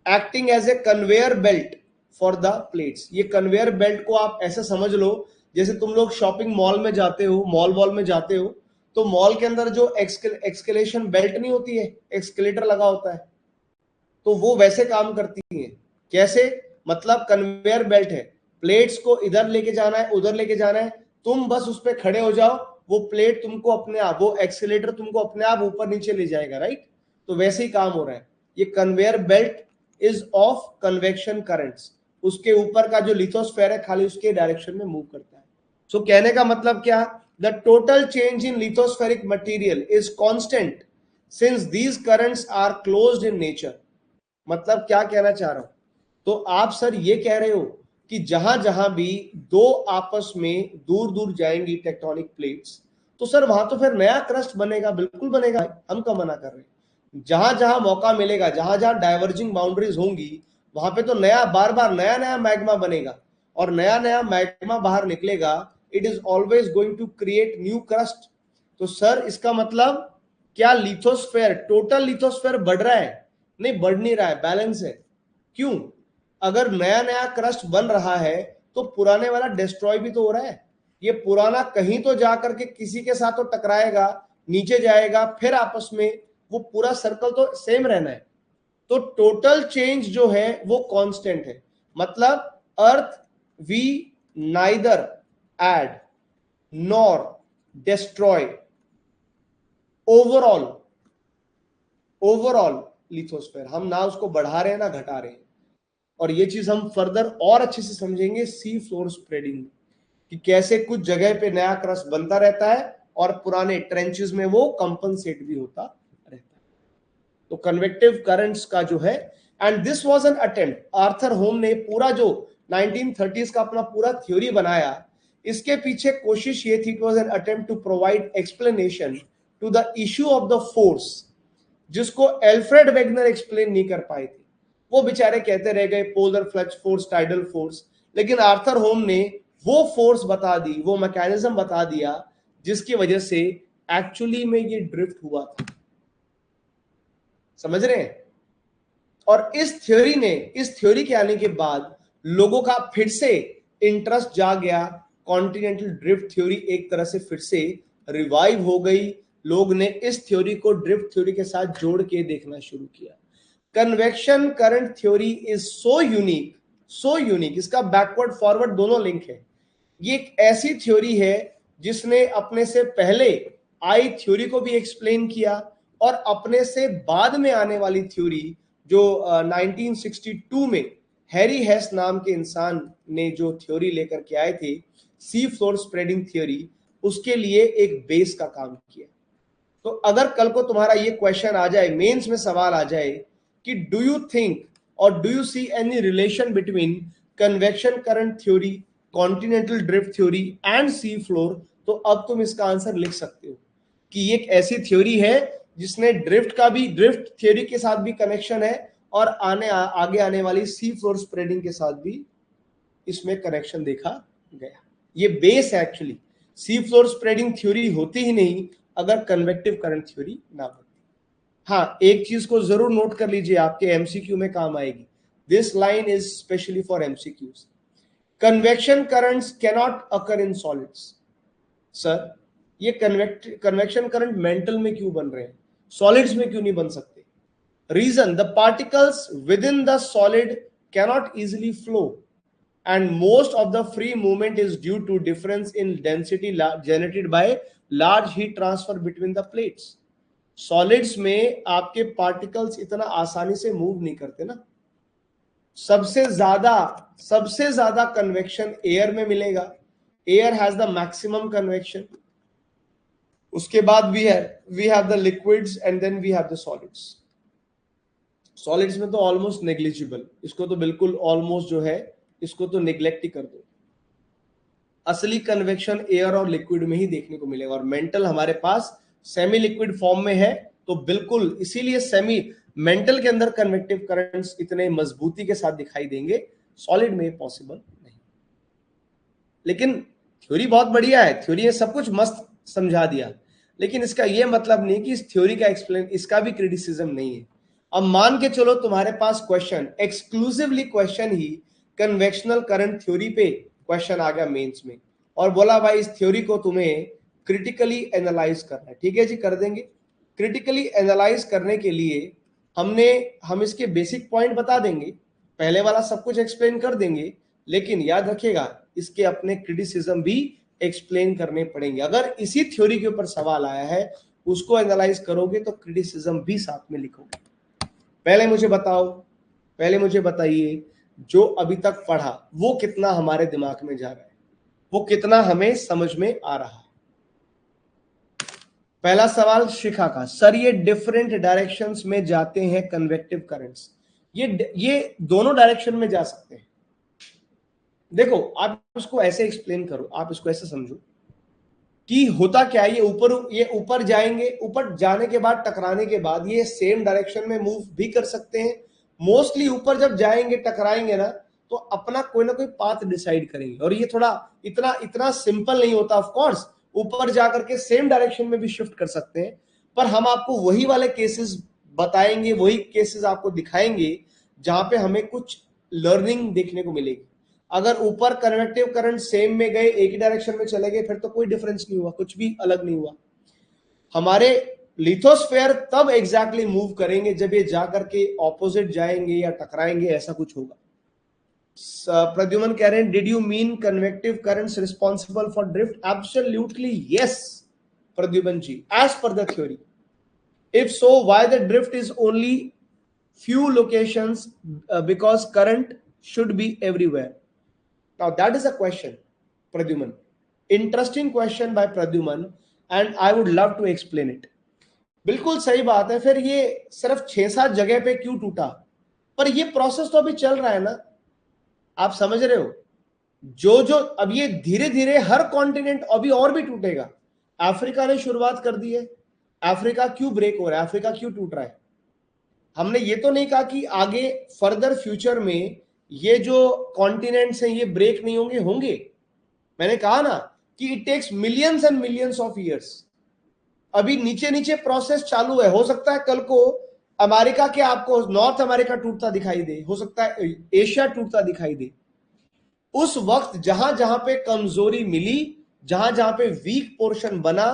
acting as a conveyor belt for the plates. ये कन्वेयर बेल्ट को आप ऐसे समझ लो, जैसे तुम लोग शॉपिंग मॉल में जाते हो, मॉल में जाते हो, तो मॉल के अंदर जो एक्सकेलेशन बेल्ट नहीं होती है, एक्सकेलेटर लगा होता है, तो वो वैसे काम करती है। कैसे, मतलब कन्वेयर बेल्ट है, प्लेट्स को इधर लेके जाना है, उधर लेके जाना है, तुम बस उस पर खड़े हो जाओ, वो प्लेट तुमको अपने आप, वो एक्सीलेटर तुमको अपने आप ऊपर नीचे ले जाएगा, राइट। तो वैसे ही काम हो रहा है। ये conveyor belt is of convection currents. उसके ऊपर का जो लिथोस्फेयर है खाली उसके डायरेक्शन में मूव करता है। सो कहने का मतलब क्या, the total change in lithospheric material is constant since these currents are closed in nature. मतलब क्या कहना चाह रहा हूं, तो आप सर ये कह रहे हो कि जहां जहां भी दो आपस में दूर दूर जाएंगी टेक्टोनिक प्लेट्स, तो सर वहां तो फिर नया क्रस्ट बनेगा। बिल्कुल बनेगा, हम कब मना कर रहे हैं। जहां जहां मौका मिलेगा, जहां जहां डाइवर्जिंग बाउंड्रीज होंगी, वहां पे तो नया, बार बार नया नया मैग्मा बनेगा, और नया नया मैग्मा बाहर निकलेगा, it is always going to create new crust. तो सर इसका मतलब क्या लिथोस्फेयर, टोटल लिथोस्फेयर बढ़ रहा है? नहीं, बढ़ नहीं रहा है, बैलेंस है। क्यों? अगर नया नया क्रस्ट बन रहा है तो पुराने वाला डिस्ट्रॉय भी तो हो रहा है। ये पुराना कहीं तो जाकर के किसी के साथ तो टकराएगा, नीचे जाएगा, फिर आपस में, वो पूरा सर्कल तो सेम रहना है। तो टोटल चेंज जो है वो कांस्टेंट है। मतलब earth we neither add nor destroy overall lithosphere. हम ना उसको बढ़ा रहे हैं ना घटा रहे हैं। और ये चीज हम फर्दर और अच्छे से समझेंगे सी फ्लोर स्प्रेडिंग, कि कैसे कुछ जगह पे नया क्रस्ट बनता रहता है और पुराने ट्रेंचेस में वो कंपनसेट भी होता रहता है। तो कन्वेक्टिव करंट्स का जो है, and this was an attempt, Arthur होम ने पूरा जो 1930s का अपना पूरा थ्योरी बनाया, इसके पीछे कोशिश ये थी, it was an attempt to provide explanation to the issue of the force, जिसको एल्फ्रेड वेगनर एक्सप्लेन नहीं कर पाए थे। वो बेचारे कहते रह गए polar flux force, tidal force, लेकिन आर्थर होम ने वो फोर्स बता दी, वो मैकेनिज्म बता दिया, जिसकी वजह से एक्चुअली में ये ड्रिफ्ट हुआ था। समझ रहे हैं? और इस थ्योरी के आने के बाद लोगों का फिर से इंटरेस्ट जाग गया। कॉन्टिनेंटल ड्रिफ्ट थ्योरी एक तरह से फिर से रिवाइव हो गई। लोग ने इस थ्योरी को ड्रिफ्ट थ्योरी के साथ जोड़ के देखना शुरू किया। Convection current theory is so unique, इसका बैकवर्ड फॉरवर्ड दोनों लिंक है। ये एक ऐसी थ्योरी है जिसने अपने से पहले आई थ्योरी को भी एक्सप्लेन किया, और अपने से बाद में आने वाली थ्योरी जो 1962 में हैरी हेस नाम के इंसान ने जो थ्योरी लेकर के आए थे, सी फ्लोर स्प्रेडिंग थ्योरी, उसके लिए एक बेस का काम किया। तो अगर कल को तुम्हारा ये क्वेश्चन आ जाए, मेंस में सवाल आ जाए कि डू यू थिंक और do you see any relation between convection current theory, continental drift theory and sea floor, तो अब तुम इसका आंसर लिख सकते हो कि ये एक ऐसी थ्योरी है जिसने ड्रिफ्ट थ्योरी के साथ भी कनेक्शन है, और आगे आने वाली सी फ्लोर स्प्रेडिंग के साथ भी इसमें कनेक्शन देखा गया। ये बेस है actually. Sea floor spreading theory होती ही नहीं अगर कन्वेक्टिव करंट थ्योरी ना होती। हाँ, एक चीज को जरूर नोट कर लीजिए, आपके एमसीक्यू में काम आएगी। This line is specially for MCQs. Convection currents cannot occur in solids. Sir ये कन्वेक्शन करंट मेंटल में क्यों बन रहे हैं, सॉलिड्स में क्यों नहीं बन सकते? Reason, the particles within the solid cannot easily flow, and most of the free movement is due to difference in density generated by large heat transfer between the plates. Solids में आपके particles इतना आसानी से move नहीं करते ना। सबसे ज्यादा कन्वेक्शन एयर में मिलेगा। Air has the maximum convection. उसके बाद we have the liquids and then we have the solids. Solids में तो ऑलमोस्ट नेग्लिजिबल, इसको तो बिल्कुल ऑलमोस्ट जो है इसको तो निग्लेक्ट ही कर दो। असली कन्वेक्शन एयर और लिक्विड में ही देखने को मिलेगा, और मेंटल हमारे पास सेमी लिक्विड फॉर्म में है, तो बिल्कुल इसीलिए सेमी मेंटल के अंदर कन्वेक्टिव करंट्स इतने मजबूती के साथ दिखाई देंगे, सॉलिड में पॉसिबल नहीं। लेकिन थ्योरी बहुत बढ़िया है, थ्योरी ने सब कुछ मस्त समझा दिया, लेकिन इसका यह मतलब नहीं कि इस थ्योरी का एक्सप्लेन, इसका भी क्रिटिसिज्म नहीं है। अब मान के चलो तुम्हारे पास क्वेश्चन, एक्सक्लूसिवली क्वेश्चन ही कन्वेक्शनल करंट थ्योरी पे क्वेश्चन आ गया मेंस में, और बोला भाई इस थ्योरी को तुम्हें क्रिटिकली एनालाइज करना है। ठीक है जी, कर देंगे। क्रिटिकली एनालाइज करने के लिए हम इसके बेसिक पॉइंट बता देंगे, पहले वाला सब कुछ एक्सप्लेन कर देंगे, लेकिन याद रखिएगा इसके अपने क्रिटिसिज्म भी एक्सप्लेन करने पड़ेंगे। अगर इसी थ्योरी के ऊपर सवाल आया है, उसको एनालाइज करोगे तो क्रिटिसिज्म भी साथ में लिखोगे। पहले मुझे बताइए, जो अभी तक पढ़ा वो कितना हमारे दिमाग में जा रहा है, वो कितना हमें समझ में आ रहा है। पहला सवाल शिखा का, सर ये डिफरेंट डायरेक्शंस में जाते हैं कन्वेक्टिव करंट्स, ये दोनों डायरेक्शन में जा सकते हैं। देखो आप उसको ऐसे एक्सप्लेन करो, आप इसको ऐसे समझो कि होता क्या है, ये ऊपर जाएंगे, ऊपर जाने के बाद टकराने के बाद ये सेम डायरेक्शन में मूव भी कर सकते हैं। मोस्टली ऊपर जब जाएंगे टकराएंगे ना, तो अपना कोई ना कोई पाथ डिसाइड करेंगे, और ये थोड़ा इतना इतना सिंपल नहीं होता। ऑफ कोर्स ऊपर जाकर के सेम डायरेक्शन में भी शिफ्ट कर सकते हैं, पर हम आपको वही वाले केसेस बताएंगे, वही केसेस आपको दिखाएंगे जहां पे हमें कुछ लर्निंग देखने को मिलेगी। अगर ऊपर कन्वेक्टिव करंट सेम में गए, एक ही डायरेक्शन में चले गए, फिर तो कोई डिफरेंस नहीं हुआ, कुछ भी अलग नहीं हुआ। हमारे लिथोस्फेयर तब एग्जैक्टली मूव करेंगे जब ये जाकर के ऑपोजिट जाएंगे या टकराएंगे, ऐसा कुछ होगा। प्रद्युमन कह रहे हैं, did you mean convective currents responsible for drift? Absolutely yes Pradyuman ji, as per the theory. If so why the drift is only few locations, because current should be everywhere? Now that is a question, Pradyuman. Interesting question by Pradyuman, and I would love to explain it. बिल्कुल सही बात है। फिर ये सिर्फ 6-7 जगह पे क्यों टूटा? पर ये प्रोसेस तो अभी चल रहा है ना, आप समझ रहे हो? जो अब ये धीरे धीरे हर कॉन्टिनेंट अभी और भी टूटेगा। अफ्रीका ने शुरुआत कर दी है, अफ्रीका क्यों ब्रेक हो रहा है, अफ्रीका क्यों टूट रहा है? हमने ये तो नहीं कहा कि आगे फर्दर फ्यूचर में ये जो कॉन्टिनेंट्स हैं ये ब्रेक नहीं होंगे, होंगे। मैंने कहा ना कि it takes millions and millions of years. अभी नीचे नीचे प्रोसेस चालू है। हो सकता है कल को अमेरिका के आपको नॉर्थ अमेरिका टूटता दिखाई दे, हो सकता है एशिया टूटता दिखाई दे। उस वक्त जहां जहां पे कमजोरी मिली, जहां जहां पे वीक पोर्शन बना,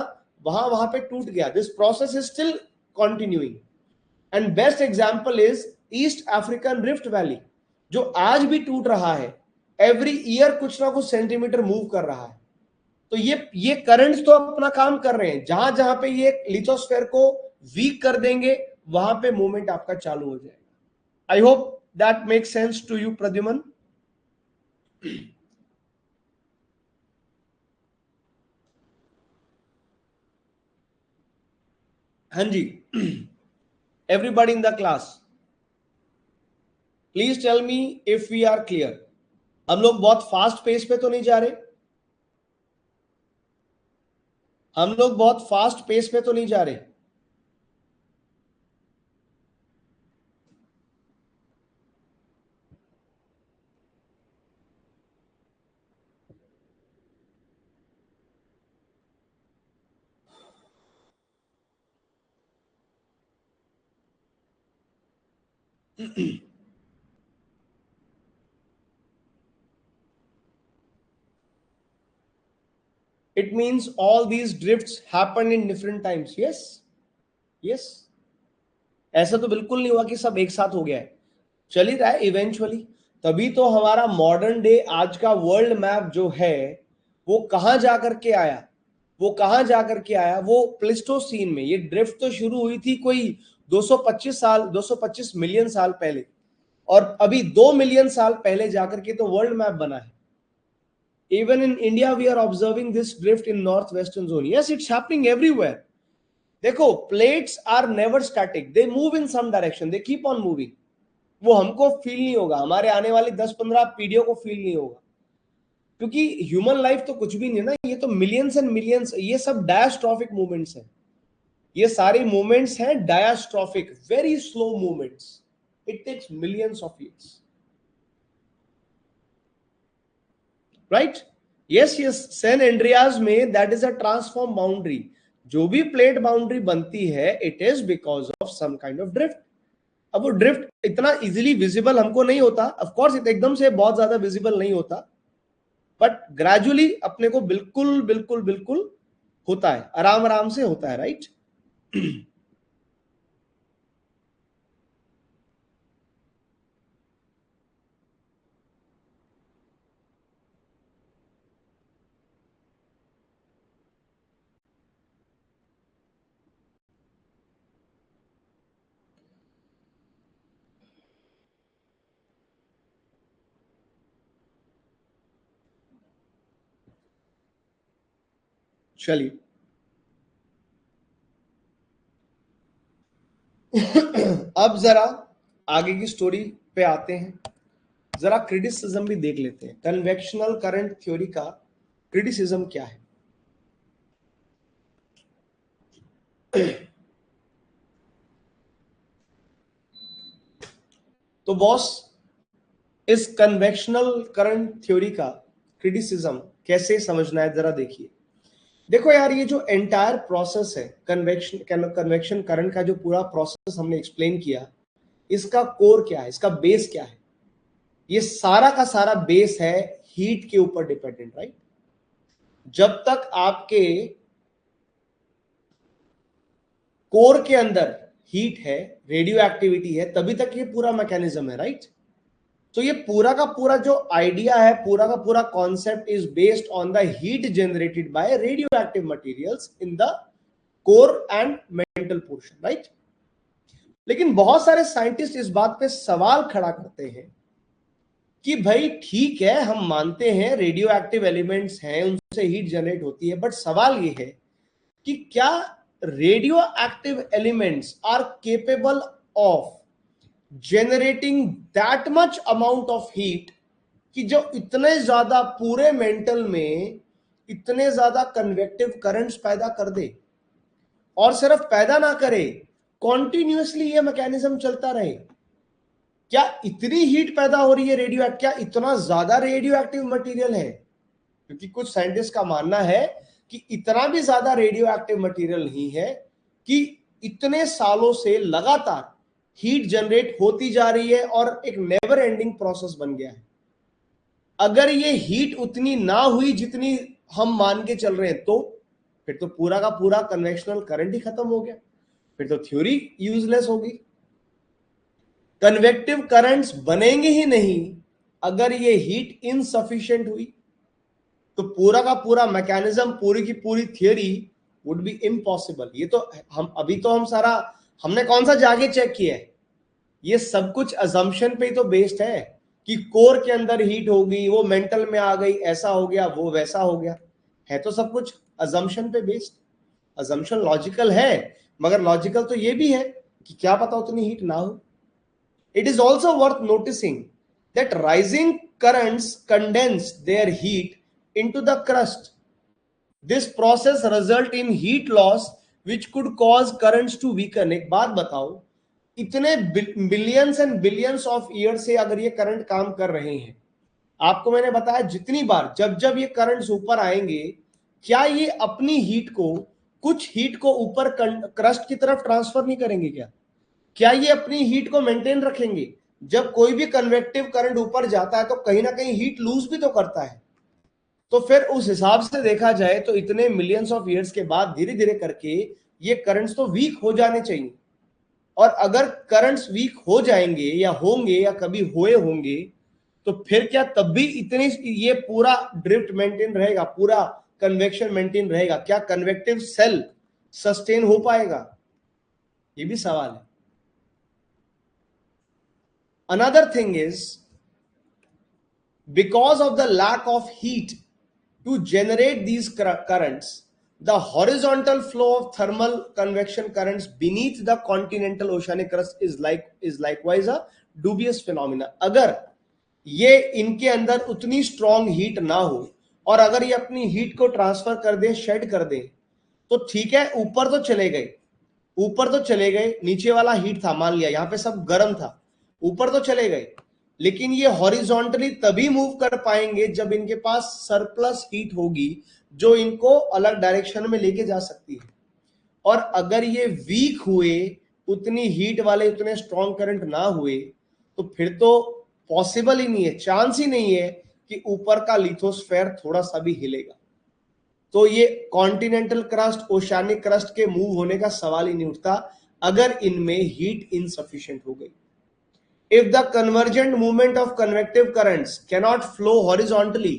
वहां वहां पे टूट गया। This process is still continuing, and best example is east African rift valley, जो आज भी टूट रहा है। एवरी ईयर कुछ ना कुछ सेंटीमीटर मूव कर रहा है। तो ये करंट्स तो अपना काम कर रहे हैं। जहां जहां पे ये लिथोस्फेयर को वीक कर देंगे, वहां पे मूवमेंट आपका चालू हो जाएगा। I hope that make sense to you Pradyuman. हाँ जी, everybody in the class, please tell me if we are clear. हम लोग बहुत फास्ट पेस पे तो नहीं जा रहे? हम लोग बहुत फास्ट पेस पे तो नहीं जा रहे? It means all these drifts happen in different times. Yes, yes. ऐसा तो बिल्कुल नहीं हुआ कि सब एक साथ हो गया है, चल ही रहा है इवेंचुअली। तभी तो हमारा मॉडर्न डे आज का वर्ल्ड मैप जो है वो कहां जाकर के आया, वो प्लिस्टोसीन में। ये ड्रिफ्ट तो शुरू हुई थी कोई 225 मिलियन साल पहले, और अभी 2 मिलियन साल पहले जाकर के तो वर्ल्ड मैप बना है। Even in India, we are observing this drift in northwestern zone. Yes, it's happening everywhere. देखो, plates are never static. They move in some direction. They keep on moving. वो हमको फील नहीं होगा, हमारे आने वाली 10-15 पीढ़ियों को फील नहीं होगा, क्योंकि ह्यूमन लाइफ तो कुछ भी नहीं है ना। ये तो मिलियंस एंड मिलियंस, ये सब डायस्ट्रॉफिक मूवमेंट्स हैं। ये सारे मूवमेंट्स हैं diastrophic, very slow movements, it takes millions of years, right? Yes yes, San Andreas में that is a transform boundary. जो भी प्लेट बाउंड्री बनती है it is because of some kind of drift. अब वो ड्रिफ्ट इतना easily visible हमको नहीं होता, ऑफ कोर्स एकदम से बहुत ज्यादा विजिबल नहीं होता, बट ग्रेजुअली अपने को बिल्कुल बिल्कुल बिल्कुल होता है, आराम आराम से होता है, राइट? चलिए अब जरा आगे की स्टोरी पे आते हैं, जरा क्रिटिसिज्म भी देख लेते हैं। कन्वेक्शनल करंट थ्योरी का क्रिटिसिज्म क्या है? तो बॉस, इस कन्वेक्शनल करंट थ्योरी का क्रिटिसिज्म कैसे समझना है जरा देखिए। देखो यार, ये जो एंटायर प्रोसेस है कन्वेक्शन करंट का, जो पूरा प्रोसेस हमने एक्सप्लेन किया, इसका कोर क्या है, इसका बेस क्या है? ये सारा का सारा बेस है हीट के ऊपर डिपेंडेंट, राइट? जब तक आपके कोर के अंदर हीट है, रेडियो एक्टिविटी है, तभी तक ये पूरा मैकेनिज्म है, राइट? तो ये पूरा का पूरा जो आइडिया है, पूरा का पूरा concept is based on the heat generated by radio active materials in the core and mental portion, right? लेकिन बहुत सारे साइंटिस्ट इस बात पे सवाल खड़ा करते हैं कि भाई ठीक है, हम मानते हैं रेडियो एक्टिव एलिमेंट्स हैं, उनसे हीट जनरेट होती है, बट सवाल ये है कि क्या radio active elements are capable of generating that much amount of heat कि जो इतने ज्यादा पूरे मेंटल में इतने ज्यादा कन्वेक्टिव करंट्स पैदा कर दे, और सिर्फ पैदा ना करे, कॉन्टिन्यूसली ये मैकेनिज्म चलता रहे। क्या इतनी हीट पैदा हो रही है रेडियो, क्या इतना ज्यादा रेडियो एक्टिव मटेरियल है? क्योंकि कुछ साइंटिस्ट का मानना है कि इतना भी ज्यादा रेडियो एक्टिव मटेरियल नहीं है कि इतने सालों से लगातार हीट जनरेट होती जा रही है और एक नेवर एंडिंग प्रोसेस बन गया है। अगर ये हीट उतनी ना हुई जितनी हम मान के चल रहे हैं, तो फिर तो पूरा का पूरा कन्वेक्शनल करंट ही खत्म हो गया, फिर तो थ्योरी यूजलेस होगी। कन्वेक्टिव करंट्स बनेंगे ही नहीं अगर ये हीट इनसफिशिएंट हुई, तो पूरा का पूरा मैकेनिज्म, पूरी की पूरी थियरी वुड बी इम्पॉसिबल। ये तो हम अभी तो हम सारा, हमने कौन सा जाके चेक किया है? ये सब कुछ अजम्पशन पे ही तो बेस्ड है कि कोर के अंदर हीट होगी, वो मेंटल में आ गई, ऐसा हो गया, वो वैसा हो गया, है तो सब कुछ अजम्पशन पे बेस्ड। अजम्पशन लॉजिकल है, मगर लॉजिकल तो ये भी है कि क्या पता उतनी हीट ना हो। It is also worth noticing that rising currents condense their heat into the crust. This process result in heat loss which could cause currents to weaken. एक बात बताओ, इतने billions and billions of year से अगर ये current काम कर रहे हैं, आपको मैंने बताया जितनी बार, जब जब ये करंट्स ऊपर आएंगे, क्या ये अपनी हीट को, कुछ हीट को ऊपर क्रस्ट की तरफ ट्रांसफर नहीं करेंगे? क्या ये अपनी हीट को मेंटेन रखेंगे? जब कोई भी कन्वेक्टिव करंट ऊपर जाता है तो कहीं ना कहीं हीट लूज भी तो करता है। तो फिर उस हिसाब से देखा जाए तो इतने मिलियंस ऑफ ईयर्स के बाद धीरे धीरे करके ये करंट्स तो वीक हो जाने चाहिए। और अगर करंट्स वीक हो जाएंगे या होंगे या कभी हुए होंगे, तो फिर क्या तब भी इतनी ये पूरा ड्रिफ्ट मेंटेन रहेगा, पूरा कन्वेक्शन मेंटेन रहेगा? क्या कन्वेक्टिव सेल सस्टेन हो पाएगा? ये भी सवाल है। Another thing is, because of the lack of heat to generate these currents, the horizontal flow of thermal convection currents beneath the continental oceanic crust is likewise a dubious phenomena। अगर ये इनके अंदर उतनी स्ट्रॉन्ग हीट ना हो और अगर ये अपनी हीट को ट्रांसफर कर दे, शेड कर दे, तो ठीक है, ऊपर तो चले गए, ऊपर तो चले गए, नीचे वाला हीट था, मान लिया यहाँ पे सब गर्म था, ऊपर तो चले गए, लेकिन ये हॉरिजॉन्टली तभी मूव कर पाएंगे जब इनके पास सरप्लस हीट होगी जो इनको अलग डायरेक्शन में लेके जा सकती है। और अगर ये वीक हुए, उतनी हीट वाले उतने स्ट्रॉन्ग करंट ना हुए, तो फिर तो पॉसिबल ही नहीं है, चांस ही नहीं है कि ऊपर का लिथोस्फेयर थोड़ा सा भी हिलेगा। तो ये कॉन्टिनेंटल क्रस्ट, ओशियानिक क्रस्ट के मूव होने का सवाल ही नहीं उठता अगर इनमें हीट इनसफिशिएंट हो गई। If the convergent movement of convective currents cannot flow horizontally,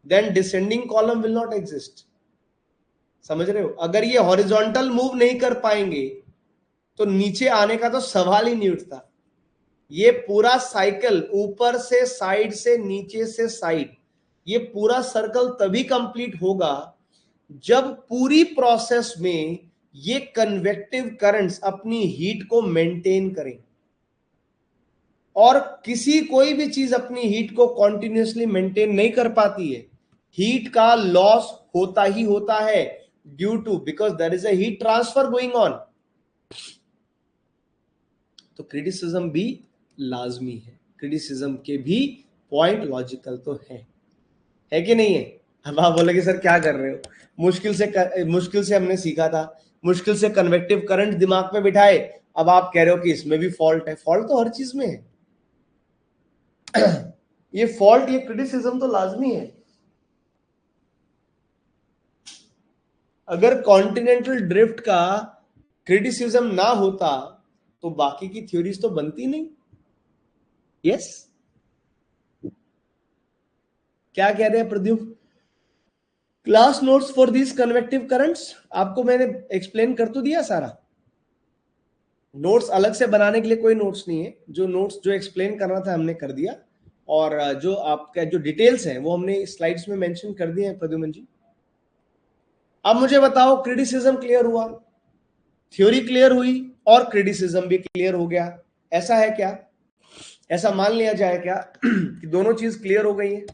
then descending column will not exist. समझ रहे हो? अगर ये हॉरिजॉन्टल मूव नहीं कर पाएंगे तो नीचे आने का तो सवाल ही नहीं उठता। ये पूरा साइकिल ऊपर से साइड से नीचे से साइड, ये पूरा सर्कल तभी कंप्लीट होगा जब पूरी प्रोसेस में ये कन्वेक्टिव करंट्स अपनी हीट को मेंटेन करें। और कोई भी चीज अपनी हीट को कॉन्टिन्यूसली मेंटेन नहीं कर पाती है, हीट का लॉस होता ही होता है due to, because there is a heat transfer going on. तो क्रिटिसिज्म भी लाजमी है, क्रिटिसिज्म के भी पॉइंट लॉजिकल तो है कि नहीं है? अब आप बोलोगे सर क्या कर रहे हो, मुश्किल से हमने सीखा था, मुश्किल से कन्वेक्टिव करंट दिमाग में बिठाए, अब आप कह रहे हो कि इसमें भी फॉल्ट है। फॉल्ट तो हर चीज में है। ये फॉल्ट, ये क्रिटिसिज्म तो लाजमी है। अगर कॉन्टिनेंटल ड्रिफ्ट का क्रिटिसिज्म ना होता तो बाकी की थ्योरीज तो बनती नहीं। यस, क्या कह रहे हैं Pradyumn? Class notes for this convective currents आपको मैंने एक्सप्लेन कर तो दिया सारा। नोट्स अलग से बनाने के लिए कोई नोट्स नहीं है, जो एक्सप्लेन करना था हमने कर दिया, और जो आपका जो डिटेल्स हैं वो हमने स्लाइड्स में मेंशन कर दिए हैं प्रद्युमन जी। अब मुझे बताओ, क्रिटिसिज्म क्लियर हुआ, थ्योरी क्लियर हुई और क्रिटिसिज्म भी क्लियर हो गया, ऐसा है क्या? ऐसा मान लिया जाए क्या कि दोनों चीज क्लियर हो गई है?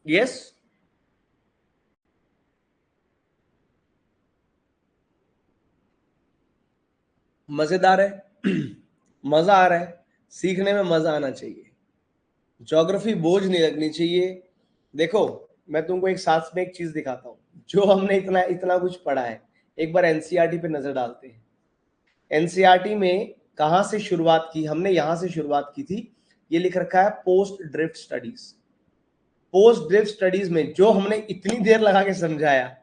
यस, मजेदार है मजा आ रहा है, सीखने में मजा आना चाहिए, ज्योग्राफी बोझ नहीं लगनी चाहिए। देखो, मैं तुमको एक साथ में एक चीज दिखाता हूँ, जो हमने इतना इतना कुछ पढ़ा है, एक बार एनसीईआरटी पे नजर डालते हैं। एनसीईआरटी में कहां से शुरुआत की हमने? यहां से शुरुआत की थी। ये लिख रखा है post drift studies. Post drift studies में जो हमने इतनी देर लगा के समझाया,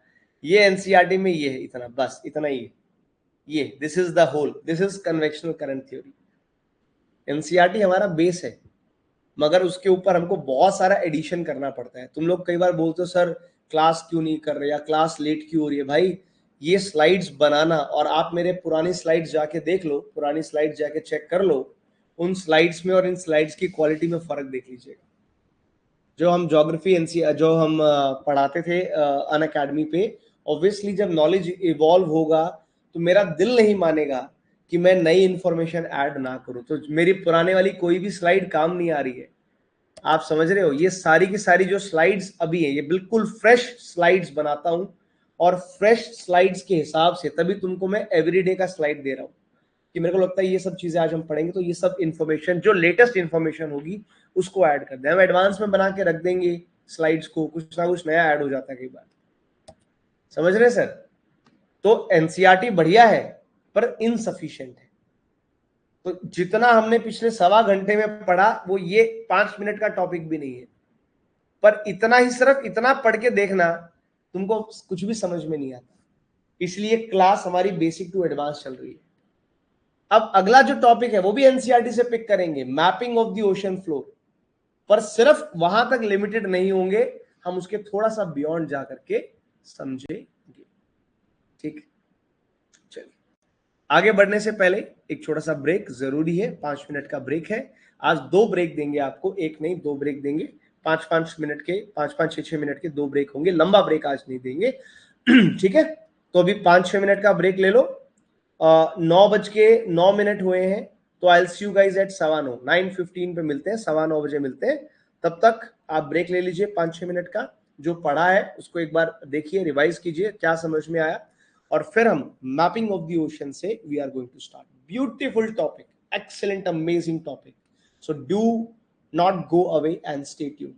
ये एनसीईआरटी में ये है, इतना, बस इतना ही है। ये this is the whole, this is convectional current theory. NCERT हमारा बेस है, मगर उसके ऊपर हमको बहुत सारा एडिशन करना पड़ता है। तुम लोग कई बार बोलते हो सर क्लास क्यों नहीं कर रहे या क्लास लेट क्यों हो रही है। भाई, ये स्लाइड्स बनाना, और आप मेरे पुरानी स्लाइड्स जाके देख लो, पुरानी स्लाइड्स जाके चेक कर लो, उन स्लाइड्स में और इन स्लाइड्स की क्वालिटी में फर्क देख लीजिएगा। जो हम ज्योग्राफी जो हम पढ़ाते थे अन अकेडमी पे, ऑब्वियसली जब नॉलेज इवॉल्व होगा तो मेरा दिल नहीं मानेगा कि मैं नई इंफॉर्मेशन ऐड ना करूं। तो मेरी पुराने वाली कोई भी स्लाइड काम नहीं आ रही है, आप समझ रहे हो? ये सारी की सारी जो स्लाइड्स अभी है, ये बिल्कुल फ्रेश स्लाइड्स बनाता हूं, और फ्रेश स्लाइड्स के हिसाब से तभी तुमको मैं एवरीडे का स्लाइड दे रहा हूं, कि मेरे को लगता है ये सब चीजें आज हम पढ़ेंगे तो ये सब इंफॉर्मेशन, जो लेटेस्ट इंफॉर्मेशन होगी उसको ऐड कर दें। हम एडवांस में बना के रख देंगे स्लाइड्स को, कुछ ना कुछ नया ऐड हो जाता है कई बार। समझ रहे सर? तो एनसीईआरटी बढ़िया है पर इनसफिशिएंट है। तो जितना हमने पिछले सवा घंटे में पढ़ा वो ये 5 मिनट का टॉपिक भी नहीं है, पर इतना ही, सिर्फ इतना पढ़ के देखना, तुमको कुछ भी समझ में नहीं आता। इसलिए क्लास हमारी बेसिक टू एडवांस चल रही है। अब अगला जो टॉपिक है वो भी एनसीईआरटी से पिक करेंगे, mapping of the ocean floor, पर सिर्फ वहां तक लिमिटेड नहीं होंगे, हम उसके थोड़ा सा बियॉन्ड जा करके समझेंगे। ठीक, चलिए आगे बढ़ने से पहले एक छोटा सा ब्रेक जरूरी है, 5 मिनट का ब्रेक है। आज 2 ब्रेक देंगे आपको, एक नहीं 2 ब्रेक देंगे, 5-5 मिनट के, 5-5 6-6 मिनट के 2 ब्रेक होंगे, लंबा ब्रेक आज नहीं देंगे ठीक है? तो अभी 5-6 मिनट का ब्रेक ले लो, 9:09 हुए हैं, तो आई सी यू गाइज एट 9:15 9:15 पे मिलते हैं, 9:15 बजे मिलते हैं। तब तक आप ब्रेक ले लीजिए 5-6 मिनट का, जो पढ़ा है उसको एक बार देखिए, रिवाइज कीजिए क्या समझ में आया, और फिर हम मैपिंग ऑफ द ओशन से we are going to start. Beautiful topic, excellent, amazing topic, so do not go away and stay tuned.